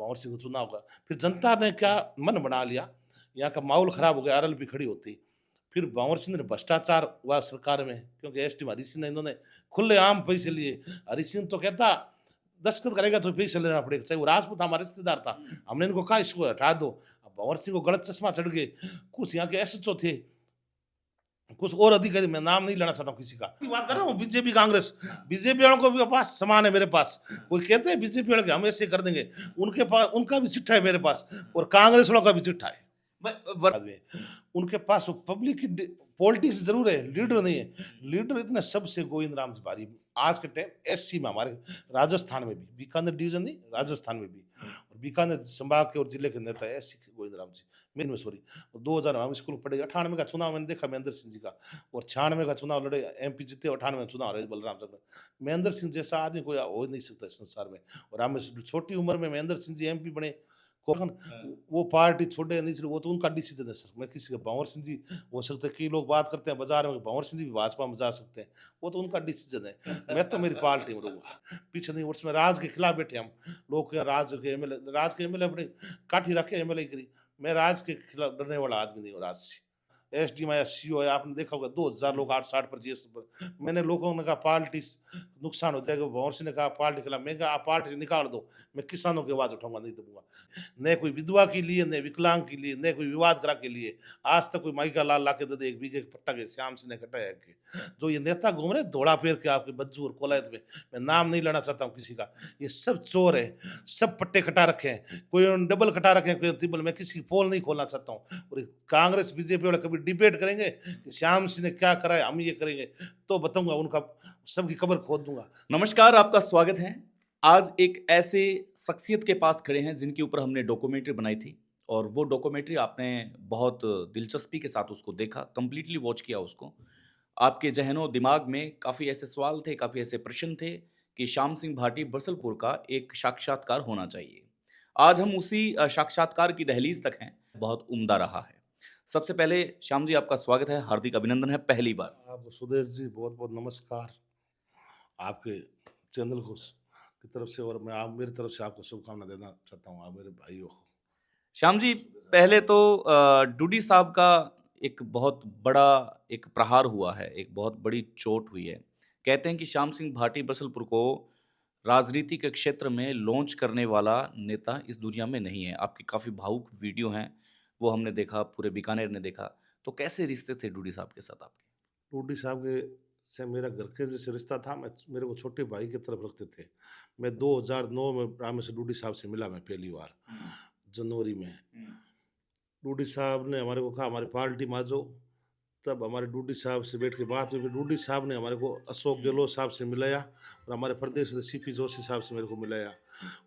भंवर सिंह को चुनाव का। फिर जनता ने क्या मन बना लिया, यहाँ का माहौल खराब हो गया, आरएलपी खड़ी होती। फिर भंवर सिंह ने भ्रष्टाचार हुआ सरकार में, क्योंकि एसटी में हरी सिंह ने इन्होंने खुलेआम पैसे लिए। हरी सिंह तो कहता दस्तखत करेगा तो पैसे लेना पड़ेगा, चाहे वो राजपूत हमारा रिश्तेदार था। हमने इनको कहा इसको हटा दो। अब भंवर सिंह को गलत चश्मा चढ़ गए। कुछ यहाँ के एसएचओ थे, कुछ और अधिकारी, मैं नाम नहीं लेना चाहता हूँ किसी का, बात कर रहा हूँ बीजेपी कांग्रेस। बीजेपी वालों को भी पास सामान है मेरे पास। कोई कहते हैं बीजेपी वाले हम ऐसे कर देंगे, उनके पास उनका भी चिट्ठा है मेरे पास, और कांग्रेस वालों का भी चिट्ठा है। आदमी उनके पास पब्लिक की पॉलिटिक्स जरूर है, लीडर नहीं है। लीडर इतने सबसे गोविंद राम जी भारी आज के टाइम एससी में, हमारे राजस्थान में भी, बीकानेर डिवीजन नहीं, राजस्थान में भी, और बीकानेर संभाग के और जिले के नेता है एससी गोविंद राम जी, मेन में सॉरी। 2000 हम स्कूल पढ़े, 98 का चुनाव मैंने देखा महेंद्र सिंह जी का, और 96 का चुनाव लड़े, एमपी जीते, 98 में चुनाव रहे बलराम चक्र। महेंद्र सिंह जैसा आदमी कोई हो नहीं सकता इस संसार में। और हमें छोटी उम्र में महेंद्र सिंह जी एमपी बने, कौन वो पार्टी छोड़े नहीं छोड़े, वो तो उनका डिसीजन है सर। मैं किसी का भंवर सिंह जी हो सकते हैं, कई लोग बात करते हैं बाजार में भंवर सिंह जी भी भाजपा में जा सकते हैं, वो तो उनका डिसीजन है। मैं तो मेरी पार्टी में रहूंगा। पीछे नहीं, उसमें राज के खिलाफ बैठे हम लोग, क्या राज के एमएलए अपने काठी रखे एमएलए करी। मैं राज के खिलाफ डरने वाला आदमी नहीं हूँ। राज से एसडी में सीओ है, आपने देखा होगा 2000 लोग 860 पर जीएस पर। मैंने लोगों ने कहा पार्टी नुकसान हो जाएगा, भंवर सिंह ने कहा पार्टी के खिलाफ, मैं कहा आप पार्टी से निकाल दो, मैं किसानों की आवाज उठाऊंगा, नहीं दूंगा। न कोई विधवा के लिए, न विकलांग के लिए, न कोई विवाद करा के लिए। आज तक कोई माई का लाल ला के दे दे 1 बीघे के पट्टा के श्याम सिंह ने कटाया के। जो ये नेता घूम रहे धोड़ा पेर के आपके बज्जू और कोलायत में, मैं नाम नहीं लेना चाहता हूँ किसी का, ये सब चोर है, सब पट्टे कटा रखे हैं, कोई डबल कटा रखे हैं, कोई ट्रिपल। मैं किसी की पोल नहीं खोलना चाहता हूँ। और कांग्रेस बीजेपी वाले कभी डिबेट करेंगे कि श्याम सिंह ने क्या करा है, हम ये करेंगे, तो बताऊंगा, उनका सबकी कब्र खोद दूंगा। नमस्कार, आपका स्वागत है। आज एक ऐसे शख्सियत के पास खड़े हैं जिनके ऊपर हमने डॉक्यूमेंट्री बनाई थी, और वो डॉक्यूमेंट्री आपने बहुत दिलचस्पी के साथ उसको देखा, कंप्लीटली वॉच किया उसको। आपके ज़हनो दिमाग में काफ़ी ऐसे सवाल थे, काफ़ी ऐसे प्रश्न थे कि श्याम सिंह भाटी बसलपुर का एक साक्षात्कार होना चाहिए। आज हम उसी साक्षात्कार की दहलीज तक हैं। बहुत उम्दा रहा है। सबसे पहले श्याम जी, आपका स्वागत है, हार्दिक अभिनंदन है पहली बार। आपको सुदेश जी बहुत बहुत नमस्कार, आपके चैनल को की तरफ से, और मैं आप मेरी तरफ से आपको शुभकामना देना चाहता हूँ, आप मेरे भाई हो। श्याम जी, पहले तो डूडी साहब का एक बहुत बड़ा एक प्रहार हुआ है, एक बहुत बड़ी चोट हुई है। कहते हैं कि श्याम सिंह भाटी बसलपुर को राजनीति के क्षेत्र में लॉन्च करने वाला नेता इस दुनिया में नहीं है। आपकी काफ़ी भावुक वीडियो हैं, वो हमने देखा, पूरे बीकानेर ने देखा। तो कैसे रिश्ते थे डूडी साहब के साथ आपके? टूडी साहब के से मेरा घर के जैसे रिश्ता था, मैं मेरे को छोटे भाई की तरफ रखते थे। मैं 2009 में रामेश्वर डूडी साहब से मिला, मैं पहली बार जनवरी में। डूडी साहब ने हमारे को कहा हमारी पार्टी में आ जाओ, तब हमारे डूडी साहब से बैठ के बात हुई। फिर डूडी साहब ने हमारे को अशोक गहलोत साहब से मिलाया, और हमारे प्रदेश से सीपी जोशी साहब से मेरे को मिलाया।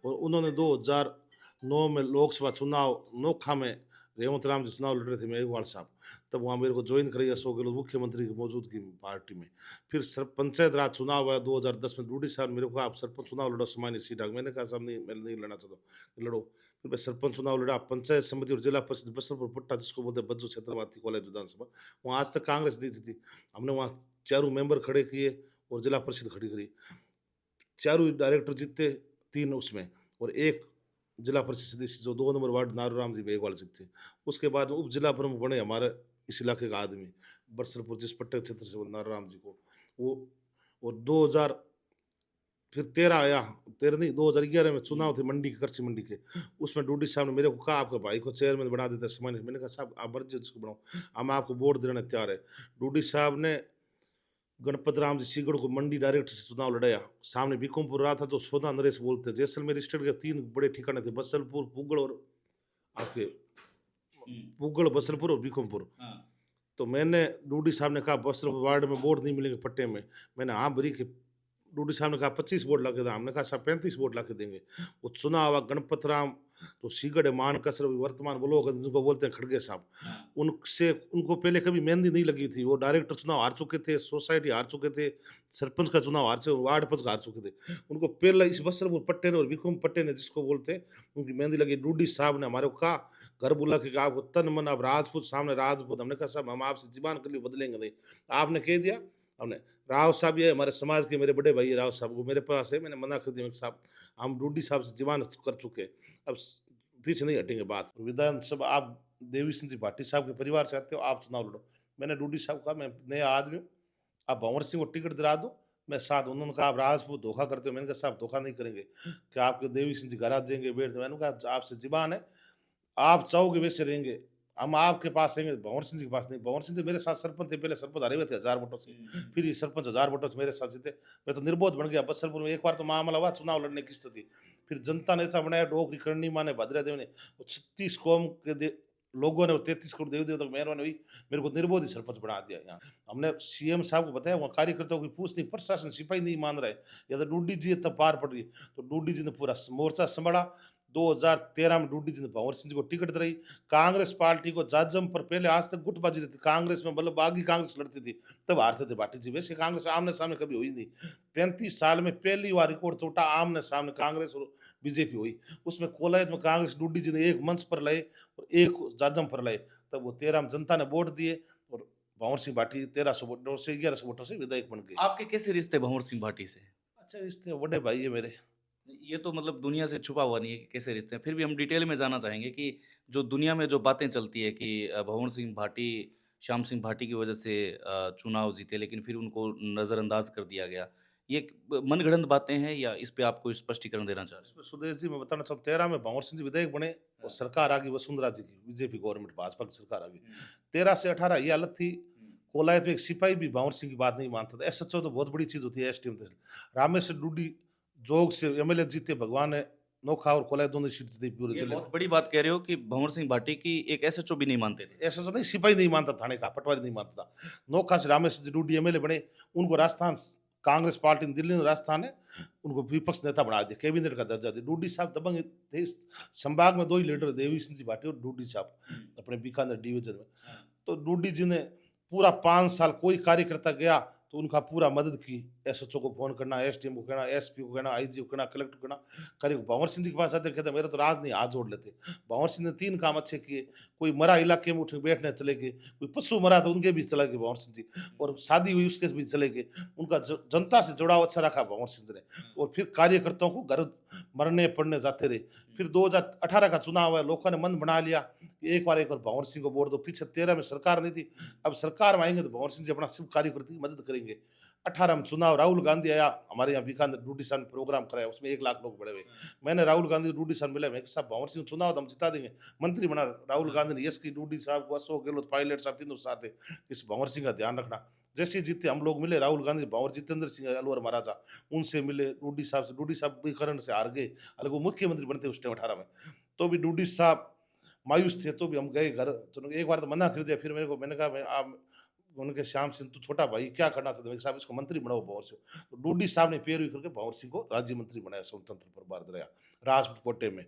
और उन्होंने 2009 में लोकसभा चुनाव नोखा में हेमंत राम जी चुनाव लड़ रहे थे, मेघवाल साहब, तब वहाँ मेरे को ज्वाइन करेगा अशोक गहलोत मुख्यमंत्री की मौजूदगी में पार्टी में। फिर पंचायत राज चुनाव आया 2010 में, डूडी साहब मेरे को आप सरपंच चुनाव लड़ो सामान्य सीट। मैंने कहा साहब नहीं, मैं नहीं लड़ना चाहता हूँ, लड़ो। फिर मैं सरपंच चुनाव लड़ा, पंचायत समिति और जिला परिषद बसलपुर पट्टा, जिसको बोलते हैं बज्जू क्षेत्रवादी कॉलेज विधानसभा, वहाँ आज तक कांग्रेस नहीं जीती। हमने वहाँ चारों मेंबर खड़े किए और जिला परिषद खड़ी करी। चारों डायरेक्टर जीते, 3 उसमें, और 1 जिला परिषद सदस्य जो 2 नंबर वार्ड नारूराम जी बेगवाल जीते। उसके बाद उप जिला प्रमुख बने हमारे इस इलाके का आदमी, बरसलपुर जिस पट्टे क्षेत्र से, वो नारूराम जी को वो। और 2000 फिर 13 आया, 13 नहीं 2011 में चुनाव थे मंडी के, करची मंडी के। उसमें डूडी साहब ने मेरे को कहा आपके भाई को चेयरमैन बना देते समय। मैंने कहा साहब आप मर्जी जिसको बनाओ, हम आपको वोट देने तैयार है। डूडी साहब ने गणपत राम जी सीगड़ को मंडी डायरेक्टर से चुनाव लड़ाया। सामने बीकमपुर रहा था, जो सोना नरेश बोलते हैं। जैसलमेर स्टेट के 3 बड़े ठिकाने थे, बसलपुर, पुगड़ और आपके पुगड़, बसलपुर और बीकमपुर। तो मैंने डूडी साहब ने कहा बसलपुर वार्ड में वोट नहीं मिलेंगे पट्टे में। मैंने हाँ भरी के, डूडी साहब ने कहा 25 वोट ला के दें। हमने कहा साहब 35 वोट ला के देंगे। वो चुनाव हुआ, गणपत राम तो सीगड़ मान कसर वर्तमान वो लोग जिनको बोलते हैं खड़गे साहब, उनसे उनको पहले कभी मेहंदी नहीं लगी थी। वो डायरेक्टर चुनाव हार चुके थे, सोसाइटी हार चुके थे, सरपंच का चुनाव हार चुके, वार्ड पंच का हार चुके थे। उनको पहला इस बसलपुर पट्टे ने और विक्रम पट्टे ने जिसको बोलते हैं, उनकी मेहंदी लगी। डूडी साहब ने हमारे को कहा, घर बुला के कहा आपको तन मन आप राजपूत, सामने राजपूत। हमने कहा साहब हम आपसे जीवान कर लिए बदलेंगे नहीं। आपने कह दिया, हमने राव साहब ये हमारे समाज के मेरे बड़े भाई राव साहब को मेरे पास है, मैंने मना कर दिया साहब हम डूडी साहब से जीवान कर चुके, अब पीछे नहीं हटेंगे बात। विधानसभा आप देवी सिंह जी भाटी साहब के परिवार से आते हो, आप चुनाव लड़ो। मैंने डूडी साहब कहा मैं नया आदमी हूँ, आप भंवर सिंह को टिकट दिला दो, मैं साथ। उन्होंने कहा आप राजपूत धोखा करते हो। मैंने कहा साहब धोखा नहीं करेंगे, कि आपके देवी सिंह जी घर आ जाएंगे बैठ जाएंगे। मैंने कहा आपसे जीवान है, आप चाहोगे वैसे रहेंगे, हम आपके पास रहेंगे, भंवर सिंह जी के पास नहीं। भंवर सिंह जी मेरे साथ सरपंच थे, पहले सरपंच हारे हुए थे 1000 वोटों से, फिर ये सरपंच 1000 वोटों से मेरे साथ जीते। मैं तो निर्बोध बन गया बसरपुर में। एक बार तो मामला हुआ चुनाव लड़ने की स्थिति, फिर जनता ने ऐसा बनाया, डोगरी करनी माने भद्रा देव ने, वो 36 कौम के लोगों ने 33 करोड़ देवी देवता की मेहरबानी हुई, मेरे को निर्बोध ही सरपंच बना दिया। यहाँ हमने सीएम साहब को बताया, वहाँ कार्यकर्ताओं की पूछ नहीं, प्रशासन सिपाही नहीं मान रहा है, या तो डूडी जी तब पार पड़ रही है। तो डूडी जी ने पूरा मोर्चा संभाला। 2013 में डूडी जी ने भंवर सिंह जी को टिकट दिलाई। कांग्रेस पार्टी को जाजम पर पहले आज तक गुटबाजी रहती, कांग्रेस में मतलब बागी कांग्रेस लड़ती थी, तब हारते थे भाटी जी। वैसे कांग्रेस आमने सामने कभी हुई नहीं। 35 साल में पहली बार रिकॉर्ड टूटा, आमने सामने कांग्रेस और बीजेपी हुई। उसमें कोलायत में कांग्रेस डूडी जी ने एक मंच पर लाए और एक जाजम पर लाए। तब वो 13 में जनता ने वोट दिए और भंवर सिंह भाटी 1300 वोटों से 1100 वोटों से विधायक बन गए। आपके कैसे रिश्ते भंवर सिंह भाटी से? अच्छा रिश्ते, बड़े भाई है मेरे। ये तो मतलब दुनिया से छुपा हुआ नहीं है कि कैसे रिश्ते हैं। फिर भी हम डिटेल में जानना चाहेंगे कि जो दुनिया में जो बातें चलती है कि भंवर सिंह भाटी, श्याम सिंह भाटी की वजह से चुनाव जीते, लेकिन फिर उनको नज़रअंदाज कर दिया गया। ये मनगढ़ंत बातें हैं या इस पे आप कोई स्पष्टीकरण देना चाह रहे हैं? इसमें सुदेश जी मैं बताना चाहूँ, 13 में भंवर सिंह जी विधायक बने और सरकार आ गई वसुंधरा जी की, बीजेपी गवर्नमेंट, भाजपा की सरकार आ गई। 13 से 18 ये हालत थी। कोलायत में एक सिपाही भी भंवर सिंह की बात नहीं मानता था। एसएचओ तो बहुत बड़ी चीज होती है एसटीएम तहसील। रामेश्वर डूडी जोग से एमएलए जीते, भगवान ने नोखा और कोलायत दोनों सीट जीती पूरे ये जिले में। बहुत बड़ी बात कह रहे हो कि भंवर सिंह भाटी की एक एसएचओ भी नहीं मानते थे। एसएचओ नहीं, सिपाही नहीं मानता, थाने का पटवारी नहीं मानता था। नोखा से रामेश्वर जी डूडी एमएलए बने। उनको राजस्थान कांग्रेस पार्टी ने, दिल्ली में राजस्थान है, उनको विपक्ष नेता बना दिया, कैबिनेट का दर्जा दिया। डूडी साहब दबंग थे। इस संभाग में दो ही लीडर, देवी सिंह जी भाटी और डूडी साहब, अपने बीकानेर डिवीजन में। तो डूडी जी ने पूरा 5 साल कोई कार्यकर्ता गया तो उनका पूरा मदद की। एसएचओ को फोन करना, एसडीएम को कहना, एसपी को कहना, आईजी को कहना, कलेक्टर को कहना। करीब भंवर सिंह जी के पास आते कहते मेरे तो राज नहीं, हाथ जोड़ लेते। भंवर सिंह ने 3 काम अच्छे किए। कोई मरा इलाके में उठ बैठने चले गए, कोई पशु मरा तो उनके भी चले गए भंवर सिंह जी, और शादी हुई उसके भी चले गए। उनका जनता से जुड़ाव अच्छा रखा भंवर सिंह ने। और फिर कार्यकर्ताओं को घर मरने पड़ने जाते रहे। फिर 2018 का चुनाव है, लोगों ने मन बना लिया कि एक बार भंवर सिंह को वोट दो। पीछे 13 में सरकार नहीं थी, अब सरकार में आएंगे तो भंवर सिंह जी अपना सब कार्यकर्ता की मदद करेंगे। 18 में चुनाव, राहुल गांधी आया हमारे यहाँ बीकानेर, डूडी साहब ने प्रोग्राम कराया, उसमें 1 लाख लोग बड़े हुए। मैंने राहुल गांधी डूडी साहब मिला, मैं साहब भंवर सिंह चुनाव तो हम जिता देंगे, मंत्री बना। राहुल गांधी ने यश की, डूडी साहब को, अशोक गहलोत, पायलट साहब तीनों साथ है, इस भंवर सिंह का ध्यान रखना। जैसे जीते हम लोग मिले, राहुल गांधी, भंवर जितेंद्र सिंह अलवर महाराजा, उनसे मिले। डूडी साहब से, डूडी साहब भी करण से हार गए, अलग वो मुख्यमंत्री बनते उस टाइम 18 में। तो भी डूडी साहब मायूस थे, तो भी हम गए घर। तो एक बार तो मना कर दिया, फिर मैंने कहा मैं आप, उनके श्याम सिंह तू छोटा भाई क्या करना चाहते हैं, साहब इसको मंत्री बनाओ भंवर सिंह। तो डूडी साहब ने पैरवी करके भंवर सिंह को राज्य मंत्री बनाया, स्वतंत्र प्रभार दिलाया राजपूत कोटे में।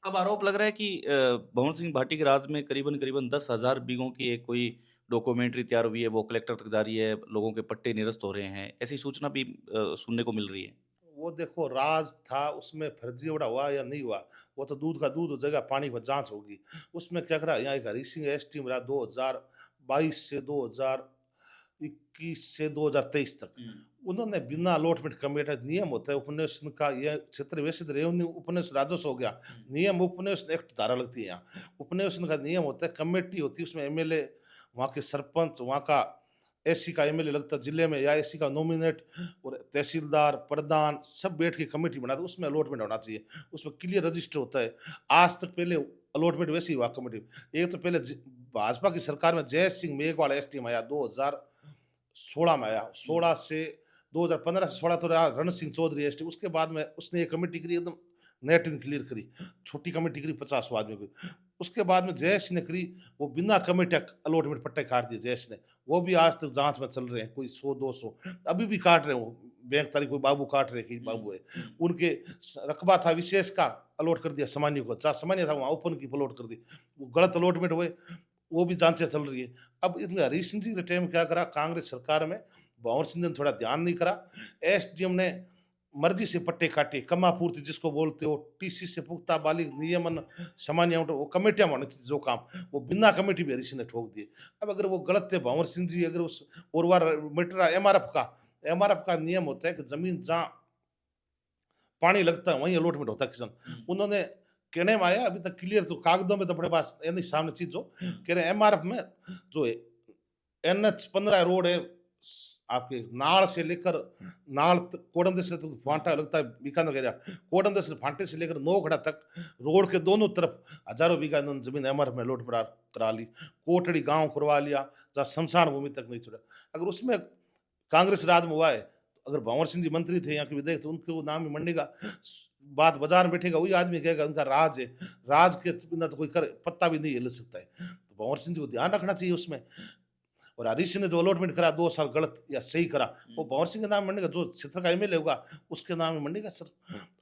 अब आरोप लग रहा है कि भंवर सिंह भाटी के राज में करीबन 10,000 बीघों की एक कोई डॉक्यूमेंट्री तैयार हुई है, वो कलेक्टर तक जा रही है, लोगों के पट्टे निरस्त हो रहे हैं। ऐसी सूचना भी सुनने को मिल रही है। वो देखो राज था, उसमें फर्जीवाड़ा हुआ या नहीं हुआ, वो तो दूध का दूध हो जाएगा, पानी पर जांच होगी। उसमें क्या करा, यहाँ एक हरी सिंह एस टी रहा 2022 से 2021 से 2023 तक। उन्होंने बिना अलॉटमेंट कमेटी, नियम होता है उपनिवेशन का, यह क्षेत्र वैसे तो रेवेन्यू उपनिवेशन राजस्व हो गया, नियम उपनिवेशन एक्ट धारा लगती है। यहाँ उपनिवेशन का नियम होता है, कमेटी होती है, उसमें एमएलए, वहाँ के सरपंच, वहाँ का एससी का एमएलए लगता है जिले में, या एससी का नॉमिनेट, और तहसीलदार, प्रधान सब बैठ के कमेटी बनाते, उसमें अलॉटमेंट होना चाहिए, उसमें क्लियर रजिस्टर होता है। आज तक पहले अलॉटमेंट वैसे ही हुआ कमेटी। एक तो पहले भाजपा की सरकार में जय सिंह मेघवाल एसटीएम आया, 2016 में आया, 16 से 2015 से 16 तो रहा रण सिंह चौधरी एसटी। उसके बाद में उसने एक कमेटी करी, एकदम नेट एंड क्लियर करी, छोटी कमेटी करी 50 आदमी की। उसके बाद में जयेश ने करी, वो बिना कमेटी अलॉटमेंट पट्टे काट दिए जयेश ने, वो भी आज तक जांच में चल रहे हैं, कोई 100-200 अभी भी काट रहे हैं। वो बैंक तारीख कोई बाबू काट रहे, कई बाबू है। उनके रकबा था विशेष का, अलॉट कर दिया सामान्य को, चाहे सामान्य था वहाँ ओपन की अलॉट कर दी, वो गलत अलॉटमेंट हुए, वो भी जांचें चल रही है। अब इसमें हरीश सिंह जी के टाइम क्या करा कांग्रेस सरकार में, भंवर सिंह ने थोड़ा ध्यान नहीं करा। एसडीएम ने मर्जी से पट्टे काटे, कमा पूर्ति जिसको बोलते हो, टीसी से पुख्ता बालिग नियमन सामान्य, वो कमेटियां होनी चाहिए जो काम, वो बिना कमेटी भी हरीश सिंह ने ठोक दिए। अब अगर वो गलत थे भंवर सिंह जी, अगर उस और बार मीटर एमआरएफ का नियम होता है कि जमीन जहाँ पानी लगता है वहीं अलॉटमेंट होता है किसान। उन्होंने कहने में आया अभी तक क्लियर, तो कागजों में तो अपने पास यानी सामने चीज जो कह रहे हैं एमआरएफ में जो NH 15 रोड है आपके नाल से लेकर नाल कोडमदे से तो फांटा लगता है बीकानेर का एरिया, कोडमदे से फांटे से लेकर नौखड़ा तक रोड के दोनों तरफ हजारों बीघा इन्होंने जमीन एमआरएफ में लोट करा ली। कोटड़ी गांव खुरवा लिया, जहाँ शमशान भूमि तक नहीं छोड़ा। अगर उसमें कांग्रेस राज में हुआ है, अगर भंवर सिंह जी मंत्री थे यहाँ के विधायक, तो उनके नाम ही मंडेगा, बात बाजार में बैठेगा वही आदमी कहेगा उनका राज है, राज के बिना तो कोई कर पत्ता भी नहीं हिल सकता है। तो भंवर सिंह जी को ध्यान रखना चाहिए उसमें। और हरीश सिंह ने जो अलॉटमेंट करा 2 साल गलत या सही करा, वो भंवर सिंह के नाम मंडेगा, जो क्षेत्र का एमएलए होगा उसके नाम में मंडेगा सर।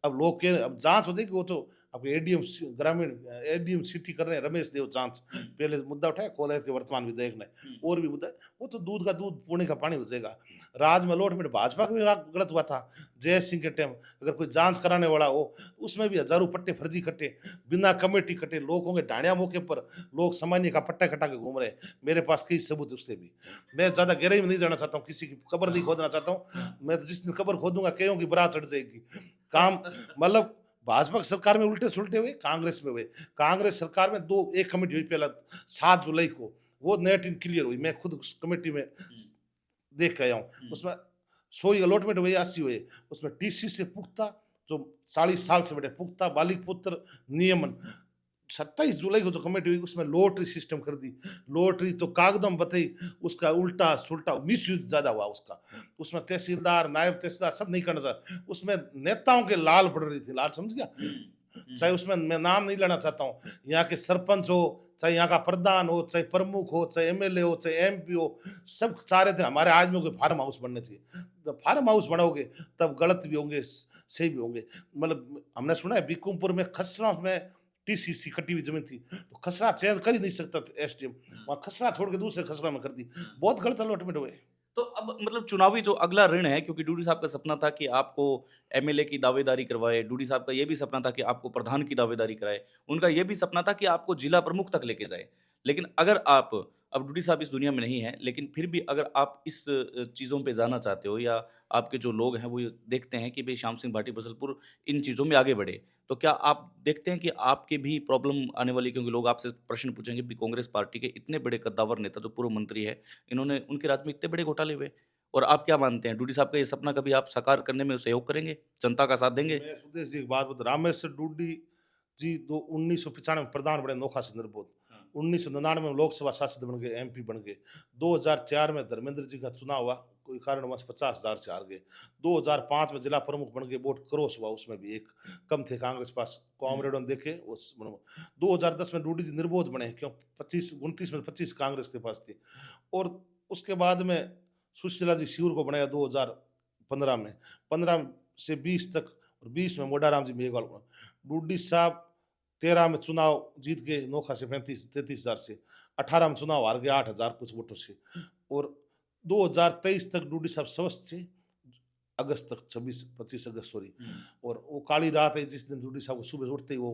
अब लोग के अब जांच होती है कि वो तो आपके एडीएम ग्रामीण एडीएम सिटी कर रहे हैं रमेश देव जांच, पहले मुद्दा उठाया कॉलेज के वर्तमान विधायक ने, और भी मुद्दा है, वो तो दूध का दूध पुणे का पानी हो जाएगा। राज में अलॉटमेंट भाजपा का भी गलत हुआ था जय सिंह के टाइम, अगर कोई जांच कराने वाला हो उसमें भी हजारों पट्टे फर्जी कटे, बिना कमेटी कटे, लोगों के ढाणिया मौके पर लोग सामान्य का पट्टा कटा के घूम रहे हैं। मेरे पास कई सबूत है उसके भी। मैं ज्यादा गहराई में नहीं जाना चाहता हूँ, किसी की कब्र नहीं खोदना चाहता हूँ। मैं तो जिस दिन कब्र खोदूंगा कईयों की बरात चढ़ जाएगी। काम मतलब भाजपा की सरकार में उल्टे सुलटे हुए, कांग्रेस में हुए। कांग्रेस सरकार में एक कमेटी हुई पहला 7 जुलाई को, वो नेट क्लियर हुई, मैं खुद उस कमेटी में देख के आया हूँ। उसमें 100 अलॉटमेंट हुए, 80 हुए, उसमें टीसी से पुख्ता, जो 40 साल से बड़े पुख्ता बालिक पुत्र नियमन। 27 जुलाई को जो कमेटी हुई उसमें लॉटरी सिस्टम कर दी। लॉटरी तो कागजों में बताई, उसका उल्टा सुल्टा मिस यूज ज्यादा हुआ उसका। उसमें तहसीलदार नायब तहसीलदार सब नहीं करना चाहता, उसमें नेताओं के लाल पड़ रही थी, लाल समझ गया। चाहे उसमें मैं नाम नहीं लेना चाहता हूँ, यहाँ के सरपंच हो, चाहे यहाँ का प्रधान हो, चाहे प्रमुख हो, चाहे एमएलए हो, चाहे एमपी हो, सब सारे थे हमारे आज में कोई फार्म हाउस बनने चाहिए। जब फार्म हाउस बनाओगे तब गलत भी होंगे सही भी होंगे। मतलब हमने सुना है बीकुमपुर में खसरा में टीसीसी कटी हुई जमीन थी, तो खसरा चेंज कर ही नहीं सकता था एसडीएम, वहाँ खसरा छोड़ के दूसरे खसरा में कर दी। बहुत गलत अलॉटमेंट हुए। तो अब मतलब चुनावी जो अगला ऋण है, क्योंकि डूडी साहब का सपना था कि आपको एमएलए की दावेदारी करवाए, डूडी साहब का ये भी सपना था कि आपको प्रधान की दावेदारी कराए, उनका ये भी सपना था कि आपको जिला प्रमुख तक लेके जाए। लेकिन अगर आप, अब डूडी साहब इस दुनिया में नहीं है, लेकिन फिर भी अगर आप इस चीज़ों पे जाना चाहते हो, या आपके जो लोग हैं वो ये देखते हैं कि भाई श्याम सिंह भाटी बसलपुर इन चीज़ों में आगे बढ़े, तो क्या आप देखते हैं कि आपके भी प्रॉब्लम आने वाली, क्योंकि लोग आपसे प्रश्न पूछेंगे भी कांग्रेस पार्टी के इतने बड़े कद्दावर नेता जो पूर्व मंत्री है, इन्होंने उनके राज्य में इतने बड़े घोटाले हुए, और आप क्या मानते हैं डूडी साहब का ये सपना कभी आप साकार करने में सहयोग करेंगे, जनता का साथ देंगे? मैं सुदेश जी एक बात बता, रामेश्वर डूडी जी दो 1995 में प्रधान बने नोखा से निर्बोध, 1999 में लोकसभा सांसद बन गए, एमपी बन गए, 2004 में धर्मेंद्र जी का चुनाव हुआ, कोई कारणवश 50,000 से हार गए, 2005 में जिला प्रमुख बन गए, वोट क्रॉस हुआ, उसमें भी एक कम थे कांग्रेस पास, कॉमरेडों ने देखे उस 2010 में डूडी जी निर्बोध बने, क्यों 25-29 में 25 कांग्रेस के पास थी। और उसके बाद में सुशीला जी शिविर को बनाया 2015 में, 15 से 20 तक, और 20 में मोडाराम जी मेघवाल को। डूडी साहब 13 में चुनाव जीत गए नोखा से 33,000 से, 18 में चुनाव हार गए 8,000 कुछ वोटों से, और 2023 तक डूडी साहब स्वस्थ थे, अगस्त तक 25 अगस्त सॉरी। और वो काली रात है जिस दिन डूडी साहब को सुबह उठते ही वो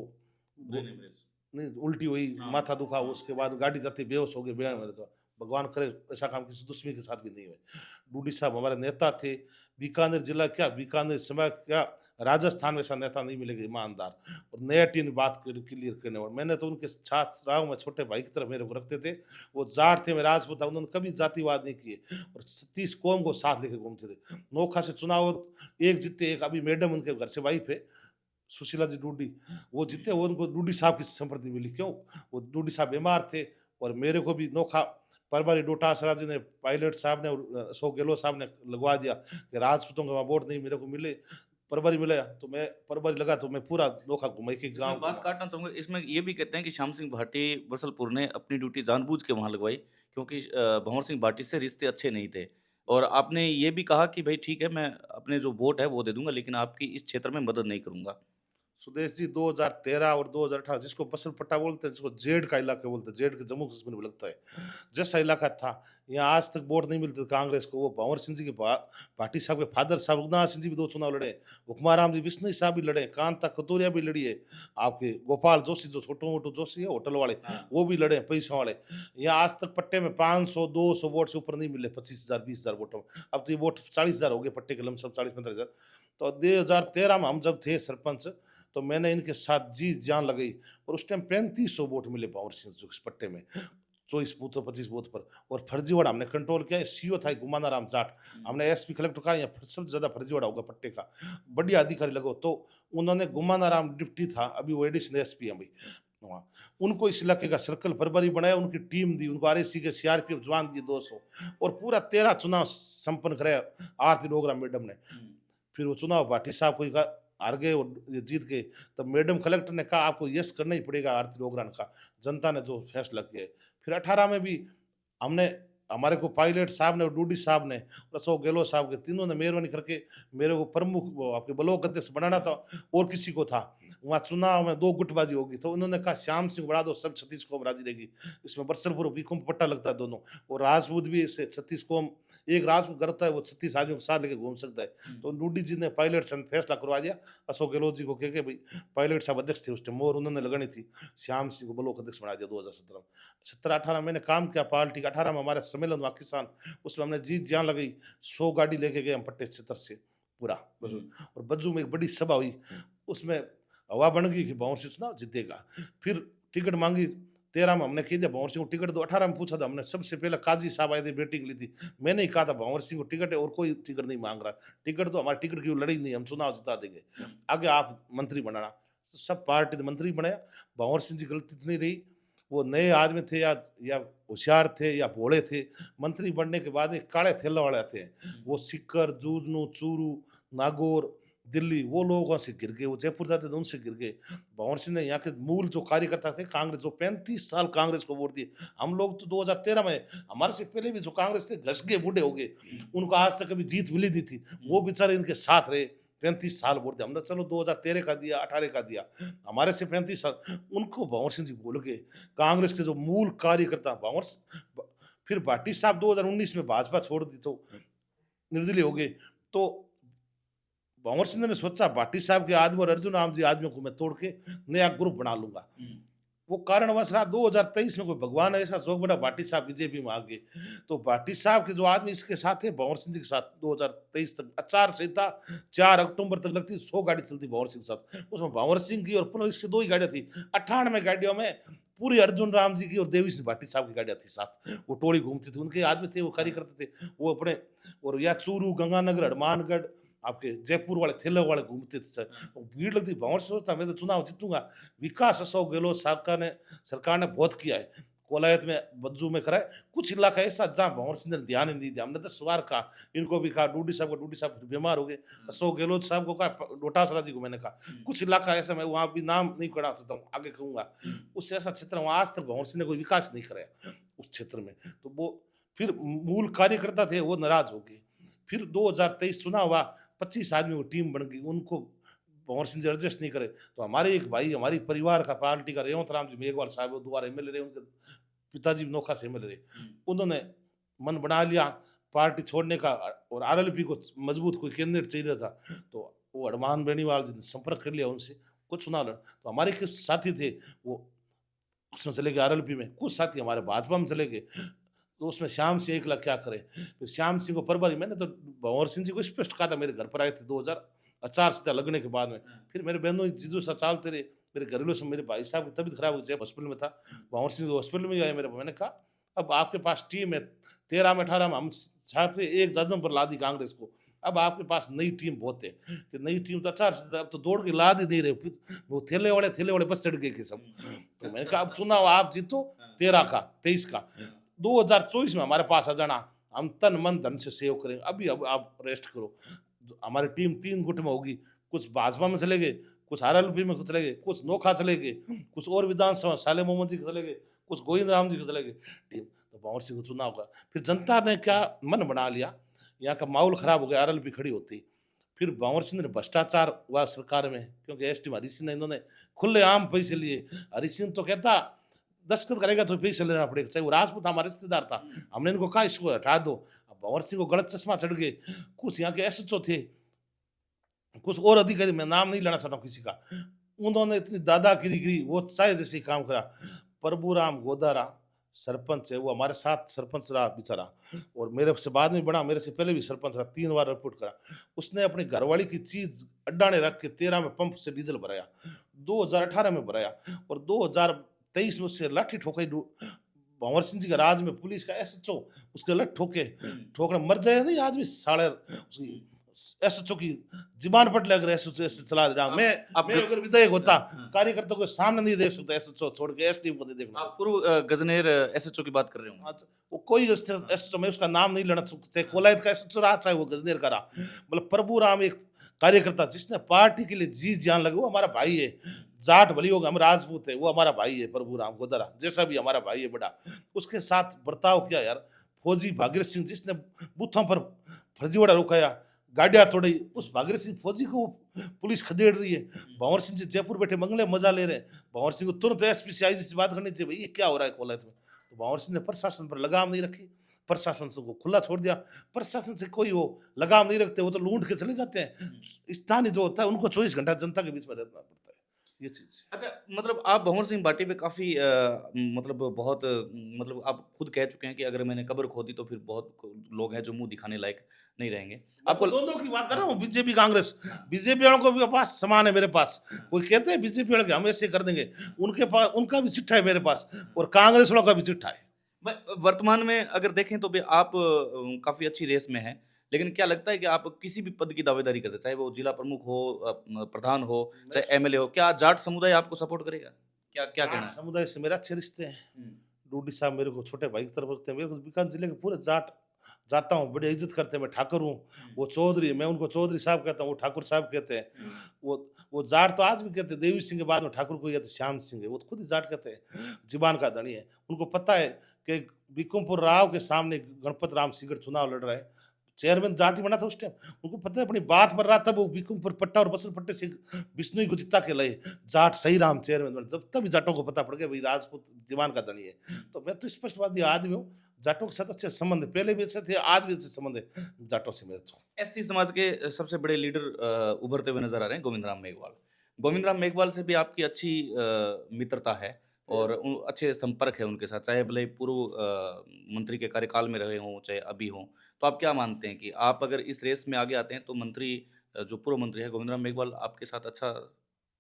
नहीं उल्टी हुई, माथा दुखा, उसके बाद गाड़ी जाती बेहोश हो गए, बेहद मेरे तो भगवान करे ऐसा काम किसी दुश्मनी के साथ भी नहीं हुए। डूडी साहब हमारे नेता थे, बीकानेर जिला क्या, बीकानेर समय क्या, राजस्थान में ऐसा नेता नहीं मिलेगा ईमानदार और नया टीन बात क्लियर करने वाला। मैंने तो उनके साथ रहा हूँ, मैं छोटे भाई की तरह मेरे को रखते थे। वो जाट थे, मैं राजपूत था, उन्होंने कभी जातिवाद नहीं किए और 30 कौम को साथ लेके घूमते थे। नोखा से चुनाव एक जीते, एक अभी मैडम उनके घर से वाइफ है सुशीला जी डूडी, वो जीते, वो उनको डूडी साहब की संपत्ति मिली। क्यों? वो डूडी साहब बीमार थे और मेरे को भी नोखा परबारी डोटासरा जी ने, पायलट साहब ने और अशोक गहलोत साहब ने लगवा दिया कि राजपूतों का वहाँ वोट नहीं मेरे को मिले, परबारी मिला, तो मैं परबारी लगा, तो मैं पूरा नोखा घुमाई के इसमें गाँव बात काटना चाहूँगा, इसमें ये भी कहते हैं कि श्याम सिंह भाटी बसलपुर ने अपनी ड्यूटी जानबूझ के वहाँ लगवाई, क्योंकि भंवर सिंह भाटी से रिश्ते अच्छे नहीं थे, और आपने ये भी कहा कि भाई ठीक है, मैं अपने जो वोट है वो दे दूंगा, लेकिन आपकी इस क्षेत्र में मदद नहीं करूंगा। सुदेश जी 2013 और 2018 जिसको बसर पट्टा बोलते हैं, जिसको जेड का इलाका बोलते हैं, जेड के जम्मू कश्मीर में लगता है, जैसा इलाका था, यहाँ आज तक वोट नहीं मिलते कांग्रेस को। वो भंवर सिंह जी के भाटी साहब के फादर साहब रघुनाथ सिंह जी भी 2 चुनाव लड़े, हुक्माराम जी बिश्नोई साहब भी लड़े, कांता खतौरिया भी लड़ी है, आपके गोपाल जोशी जो छोटू मोटू जोशी है होटल वाले, वो भी लड़े पैसों वाले। यहाँ आज तक पट्टे में 500-200 वोट से ऊपर नहीं मिले, 25,000-20,000 वोटों में। अब तो ये वोट 40,000 हो गए पट्टे के लमसम 40-45,000। तो 2013 में हम जब थे सरपंच, तो मैंने इनके साथ जी जान लगाई और उस टाइम 3500 वोट मिले भंवर सिंह जो इस पट्टे में, 24 बूथ 25 बूथ पर। और फर्जीवाड़ा हमने कंट्रोल किया। सीओ था गुमाना राम जाट, हमने एसपी कलेक्टर कहा यहाँ सबसे ज्यादा फर्जीवाड़ा होगा पट्टे का, बढ़िया अधिकारी लगो। तो उन्होंने गुमाना राम डिप्टी था, अभी वो एडिशनल एसपी है भाई वहाँ, उनको इस इलाके का सर्कल प्रभारी बनाया, उनकी टीम दी, उनको आरएसी के सीआरपीएफ जवान दिए 200, और पूरा 13 चुनाव संपन्न कराया आरती डोगरा मैडम ने। फिर वो चुनाव भाटी साहब को हार गए और ये जीत गए, तब मैडम कलेक्टर ने कहा आपको यस करना ही पड़ेगा आरती डोगरा ने कहा, जनता ने जो फैसला किया है। फिर 18 में भी हमने, हमारे को पायलट साहब ने और डूडी साहब ने और अशोक गहलोत साहब के तीनों ने मेहरबानी करके मेरे को प्रमुख वो आपके ब्लॉक अध्यक्ष बनाना था, और किसी को था। वहाँ चुनाव में 2 गुटबाजी होगी, तो उन्होंने कहा श्याम सिंह बढ़ा दो, सब 36 कौम राजी रहेगी। इसमें बरसलपुर बीकुम पट्टा लगता है दोनों, और राजपूत भी इससे 36 कौम, एक राजपूत घर होता है वो 36 आदमियों के साथ लेके घूम सकता है। तो डूडी जी ने पायलट से फैसला करवा दिया, अशोक गहलोत जी को कह के भाई, पायलट साहब अध्यक्ष थे उस टाइम और उन्होंने लगानी थी, श्याम सिंह को ब्लॉक अध्यक्ष बना दिया 2017 में। 17-18 मैंने काम किया पार्टी का। 18 में हमारे सम्मेलन हुआ किसान, उसमें हमने जीत जान लगाई, 100 गाड़ी लेके गए हम पट्टे क्षेत्र से पूरा बज्जू। और बज्जू में एक बड़ी सभा हुई, उसमें हवा बन गई कि भंवर सिंह चुनाव जीतेगा। फिर टिकट मांगी, 13 में हमने कह दिया भंवर सिंह को टिकट दो। 18 में पूछा था हमने, सबसे पहले काजी साहब आए थे, मीटिंग ली थी, मैंने ही कहा था भंवर सिंह को टिकट है और कोई टिकट नहीं मांग रहा, टिकट तो हमारे टिकट की लड़ाई नहीं, हम चुनाव जिता देंगे, आगे आप मंत्री बनाना। सब पार्टी ने मंत्री बनाया। भंवर सिंह जी गलती इतनी रही, वो नए आदमी थे या होशियार थे या भोले थे, मंत्री बनने के बाद एक काले थैला वाले आते हैं, वो सिक्कर, जूझनू, चूरू, नागौर, दिल्ली, वो लोगों से गिर गए, वो जयपुर जाते थे उनसे गिर गए। भंवर सिंह ने यहाँ के मूल जो कार्यकर्ता थे कांग्रेस, जो 35 साल कांग्रेस को वोट दिए, हम लोग तो 2013 में, हमारे से पहले भी जो कांग्रेस थे घस गए, बूढ़े हो गए, उनको आज तक कभी जीत मिली नहीं थी, वो बेचारे इनके साथ रहे, 35 साल वोट दिया हमने। चलो 2013 का दिया, 18 का दिया, हमारे से 35 साल, उनको भंवर सिंह जी भूल गए, कांग्रेस के जो मूल कार्यकर्ता भंवर। फिर भाटी साहब 2019 में भाजपा छोड़ दी तो निर्दलीय हो गए। तो भंवर सिंह ने सोचा भाटी साहब के आदमी और अर्जुन राम जी आदमियों को मैं तोड़ के नया ग्रुप बना लूंगा। वो कारणवश रहा 2023 में कोई भगवान ऐसा जोग बना, भाटी साहब बीजेपी में आ गए। तो भाटी साहब के जो आदमी इसके साथ है भंवर सिंह जी के साथ, 2023 तक आचार संहिता 4 अक्टूबर तक लगती, 100 गाड़ी चलती भंवर सिंह के साथ, उसमें भंवर सिंह की और पुलिस की 2 ही गाड़ियां थी। 98 गाड़ियों में पूरी अर्जुन राम जी की और देवी सिंह भाटी साहब की गाड़ियां थी साथ, वो टोली घूमती थी, उनके आदमी थे, वो कार्यकर्ता थे, वो अपने, और या चूरू, गंगानगर, हनुमानगढ़, आपके जयपुर वाले थैले वाले घूमते थे सर, वो भीड़ लगती। भंवर सोचता मैं तो चुनाव जीतूंगा। विकास अशोक गहलोत सरकार ने बहुत किया है, कोलायत में, बज्जू में कराए, कुछ इलाका ऐसा जहाँ भंवर सिंह ने ध्यान ही नहीं दिया। हमने 10 बार कहा, इनको भी कहा, डूडी साहब बीमार हो गए, अशोक गहलोत साहब को कहा, डोटासरा जी को मैंने कहा, कुछ इलाका ऐसा, मैं वहाँ भी नाम नहीं करना चाहता हूँ, आगे कहूंगा, उस ऐसा क्षेत्र वहाँ आज तक भंवर सिंह ने कोई विकास नहीं कराया उस क्षेत्र में। तो वो फिर मूल कार्यकर्ता थे वो नाराज हो गए। फिर 2023 चुनाव हुआ, 25 आदमी की टीम बन गई, उनको भंवर सिंह जी एडजस्ट नहीं करे। तो हमारे एक भाई, हमारी परिवार का, पार्टी का, रेवंत राम जी मेघवाल साहब, वो दोबारा एमएलए रहे, उनके पिताजी भी नोखा से एमएलए रहे, उन्होंने मन बना लिया पार्टी छोड़ने का, और आरएलपी को मजबूत कोई कैंडिडेट चाहिए था, तो वो हनुमान बेनीवाल जी ने संपर्क कर लिया उनसे, कुछ चुनाव लड़। तो हमारे कुछ साथी थे वो उसमें चले गए आरएलपी में, कुछ साथी हमारे भाजपा में चले गए। तो उसमें श्याम सिंह एक लाख क्या करे, फिर श्याम सिंह को प्रभारी, मैंने तो भंवर सिंह जी को स्पष्ट कहा था, मेरे घर पर आए थे 2000 आचार संहिता लगने के बाद में। फिर मेरे बहनों जीजू सा चालते रहे, मेरे घरेलू से, मेरे भाई साहब की तबीयत खराब हो गई, हॉस्पिटल में था, भंवर सिंह हॉस्पिटल में आए मेरे, मैंने कहा अब आपके पास टीम है, 13 में 18 में हम छात्र एक जजम पर ला दी कांग्रेस को, अब आपके पास नई टीम बहुत है, कि नई टीम तो आचार संहिता, अब तो दौड़ के लाद ही नहीं रहे, वो थैले वाले बस चढ़ गए के सब। तो मैंने कहा अब चुनाव आप जीतो 13 का 23 का, 2024 में हमारे पास आ जाना, हम तन मन धन से सेव करेंगे, अभी अब आप रेस्ट करो। हमारी टीम 3 गुट में होगी, कुछ भाजपा में चले गए, कुछ आरएलपी में चले गए, कुछ नोखा चले गए, कुछ और विधानसभा साले मोहम्मद जी के चले गए, कुछ गोविंद राम जी के चले गए टीम। तो भंवर सिंह को चुनाव का फिर जनता ने क्या मन बना लिया, यहाँ का माहौल खराब हो गया, आरएलपी खड़ी होती। फिर भंवर सिंह ने भ्रष्टाचार हुआ सरकार में, क्योंकि एस टी हरी सिंह ने इन्होंने खुलेआम पैसे लिए। हरी सिंह तो कहता दस्तखत करेगा तो पैसे लेना पड़ेगा, चाहे वो राजपूत हमारा रिश्तेदार था, हमने इनको कहा इसको हटा दो। अब भंवर सिंह को गलत चश्मा चढ़ गए। कुछ यहाँ के एसएचओ थे, कुछ और अधिकारी, मैं नाम नहीं लेना चाहता हूँ किसी का, उन्होंने इतनी दादागिरी की, वो चाहे जैसे ही काम करा। प्रभुराम गोदारा सरपंच है, वो हमारे साथ सरपंच रहा बेचारा, और मेरे से बाद में बड़ा, मेरे से पहले भी सरपंच रहा, 3 बार रिपोर्ट करा। उसने अपनी घरवाली की चीज अड्डा ने रख के 13 में पंप से डीजल भराया, 2018 में भराया, और 2023 में उससे लाठी ठोकाई। भंवर सिंह जी का राज में पुलिस का एसएचओ उसके लठ ठोके, ठोकने मर जाए नहीं आदमी साले। एसएचओ की जीबान पर लग रहा है, एसएचओ ऐसे चला रहा। मैं अगर विधायक होता, कार्यकर्ता को सामने नहीं देख सकता, एसएचओ छोड़ के एसडीएम को नहीं देखना। आप पूर्व गजनेर एसएचओ की बात कर रहे हो? हाँ, वो कोई एसएचओ, मैं उसका नाम नहीं लेना, चाहे कोलायत का एसएचओ रहा, चाहे वो गजनेर का रहा, मतलब प्रभु राम एक कार्यकर्ता जिसने पार्टी के लिए जी जान लगे, वो हमारा भाई है। जाट भली होगा, हम राजपूत है, वो हमारा भाई है। प्रभु राम गोदरा जैसा भी हमारा भाई है बड़ा, उसके साथ बर्ताव किया यार। फौजी भागीरथ सिंह जिसने बूथों पर फर्जीवाड़ा रुकाया, गाड़ियां तोड़ी, उस भागीरथ सिंह फौजी को पुलिस खदेड़ रही है। भंवर सिंह जी जयपुर बैठे बंगले मजा ले रहे हैं। भंवर सिंह को तुरंत एसपी से आईजी से बात करनी चाहिए, भाई ये क्या हो रहा है कोलायत में। तो भंवर सिंह ने प्रशासन पर लगाम नहीं रखी, प्रशासन से को खुला छोड़ दिया। प्रशासन से कोई वो लगाम नहीं रखते, वो तो लूट के चले जाते हैं। स्थानीय जो होता है उनको 24 घंटा जनता के बीच में रहना पड़ता है, ये चीज। अच्छा, मतलब आप भंवर सिंह भाटी पे काफी मतलब बहुत मतलब आप खुद कह चुके हैं कि अगर मैंने कब्र खोदी तो फिर बहुत लोग हैं जो मुंह दिखाने लायक नहीं रहेंगे। आपको दोनों की बात कर रहा हूँ, बीजेपी कांग्रेस, बीजेपी वालों को भी पास समान है मेरे पास। कोई कहते हैं बीजेपी वाले हम ऐसे कर देंगे, उनके पास उनका भी चिट्ठा है मेरे पास, और कांग्रेस वालों का भी चिट्ठा है। वर्तमान में अगर देखें तो भी आप काफी अच्छी रेस में हैं, लेकिन क्या लगता है कि आप किसी भी पद की दावेदारी करते, चाहे वो जिला प्रमुख हो, प्रधान हो, चाहे एमएलए हो, क्या जाट समुदाय आपको सपोर्ट करेगा? क्या क्या कहना है? समुदाय से मेरे अच्छे रिश्ते हैं। डूडी साहब मेरे को छोटे भाई की तरफ रखते हैं। मेरे को बीकानेर जिले के पूरे जाट जाता हूँ, बड़ी इज्जत करते हैं। मैं ठाकुर हूँ, वो चौधरी, मैं उनको चौधरी साहब कहता हूँ, वो ठाकुर साहब कहते हैं। वो जाट तो आज भी कहते हैं, देवी सिंह के बाद में ठाकुर को या तो श्याम सिंह है, वो तो खुद ही जाट कहते हैं, जीबान का धनी है। उनको पता है कि बिकुमपुर राव के सामने गणपत राम सिंगड़ चुनाव लड़ रहा है, चेयरमैन जाट ही बना था उस टाइम। उनको पता है अपनी बात पर रहा, तब वो बिकुमपुर पट्टा और बसल पट्टे से बिश्नोई को जिता के लाए, जाट सही राम चेयरमैन बने। जब तभी जाटों को पता पड़ गया भाई राजपूत जीवान का धनी है। तो मैं तो स्पष्टवादी आदमी हूँ, जाटों के साथ अच्छे संबंध है, पहले भी अच्छे थे, आज भी अच्छे संबंध है जाटों से मेरे। तो एससी समाज के सबसे बड़े लीडर उभरते हुए नजर आ रहे हैं गोविंद राम मेघवाल। गोविंद राम मेघवाल से भी आपकी अच्छी मित्रता है और अच्छे संपर्क है उनके साथ, चाहे भले पूर्व मंत्री के कार्यकाल में रहे हों चाहे अभी हों। तो आप क्या मानते हैं कि आप अगर इस रेस में आगे आते हैं तो मंत्री जो पूर्व मंत्री है गोविंद राम मेघवाल आपके साथ अच्छा?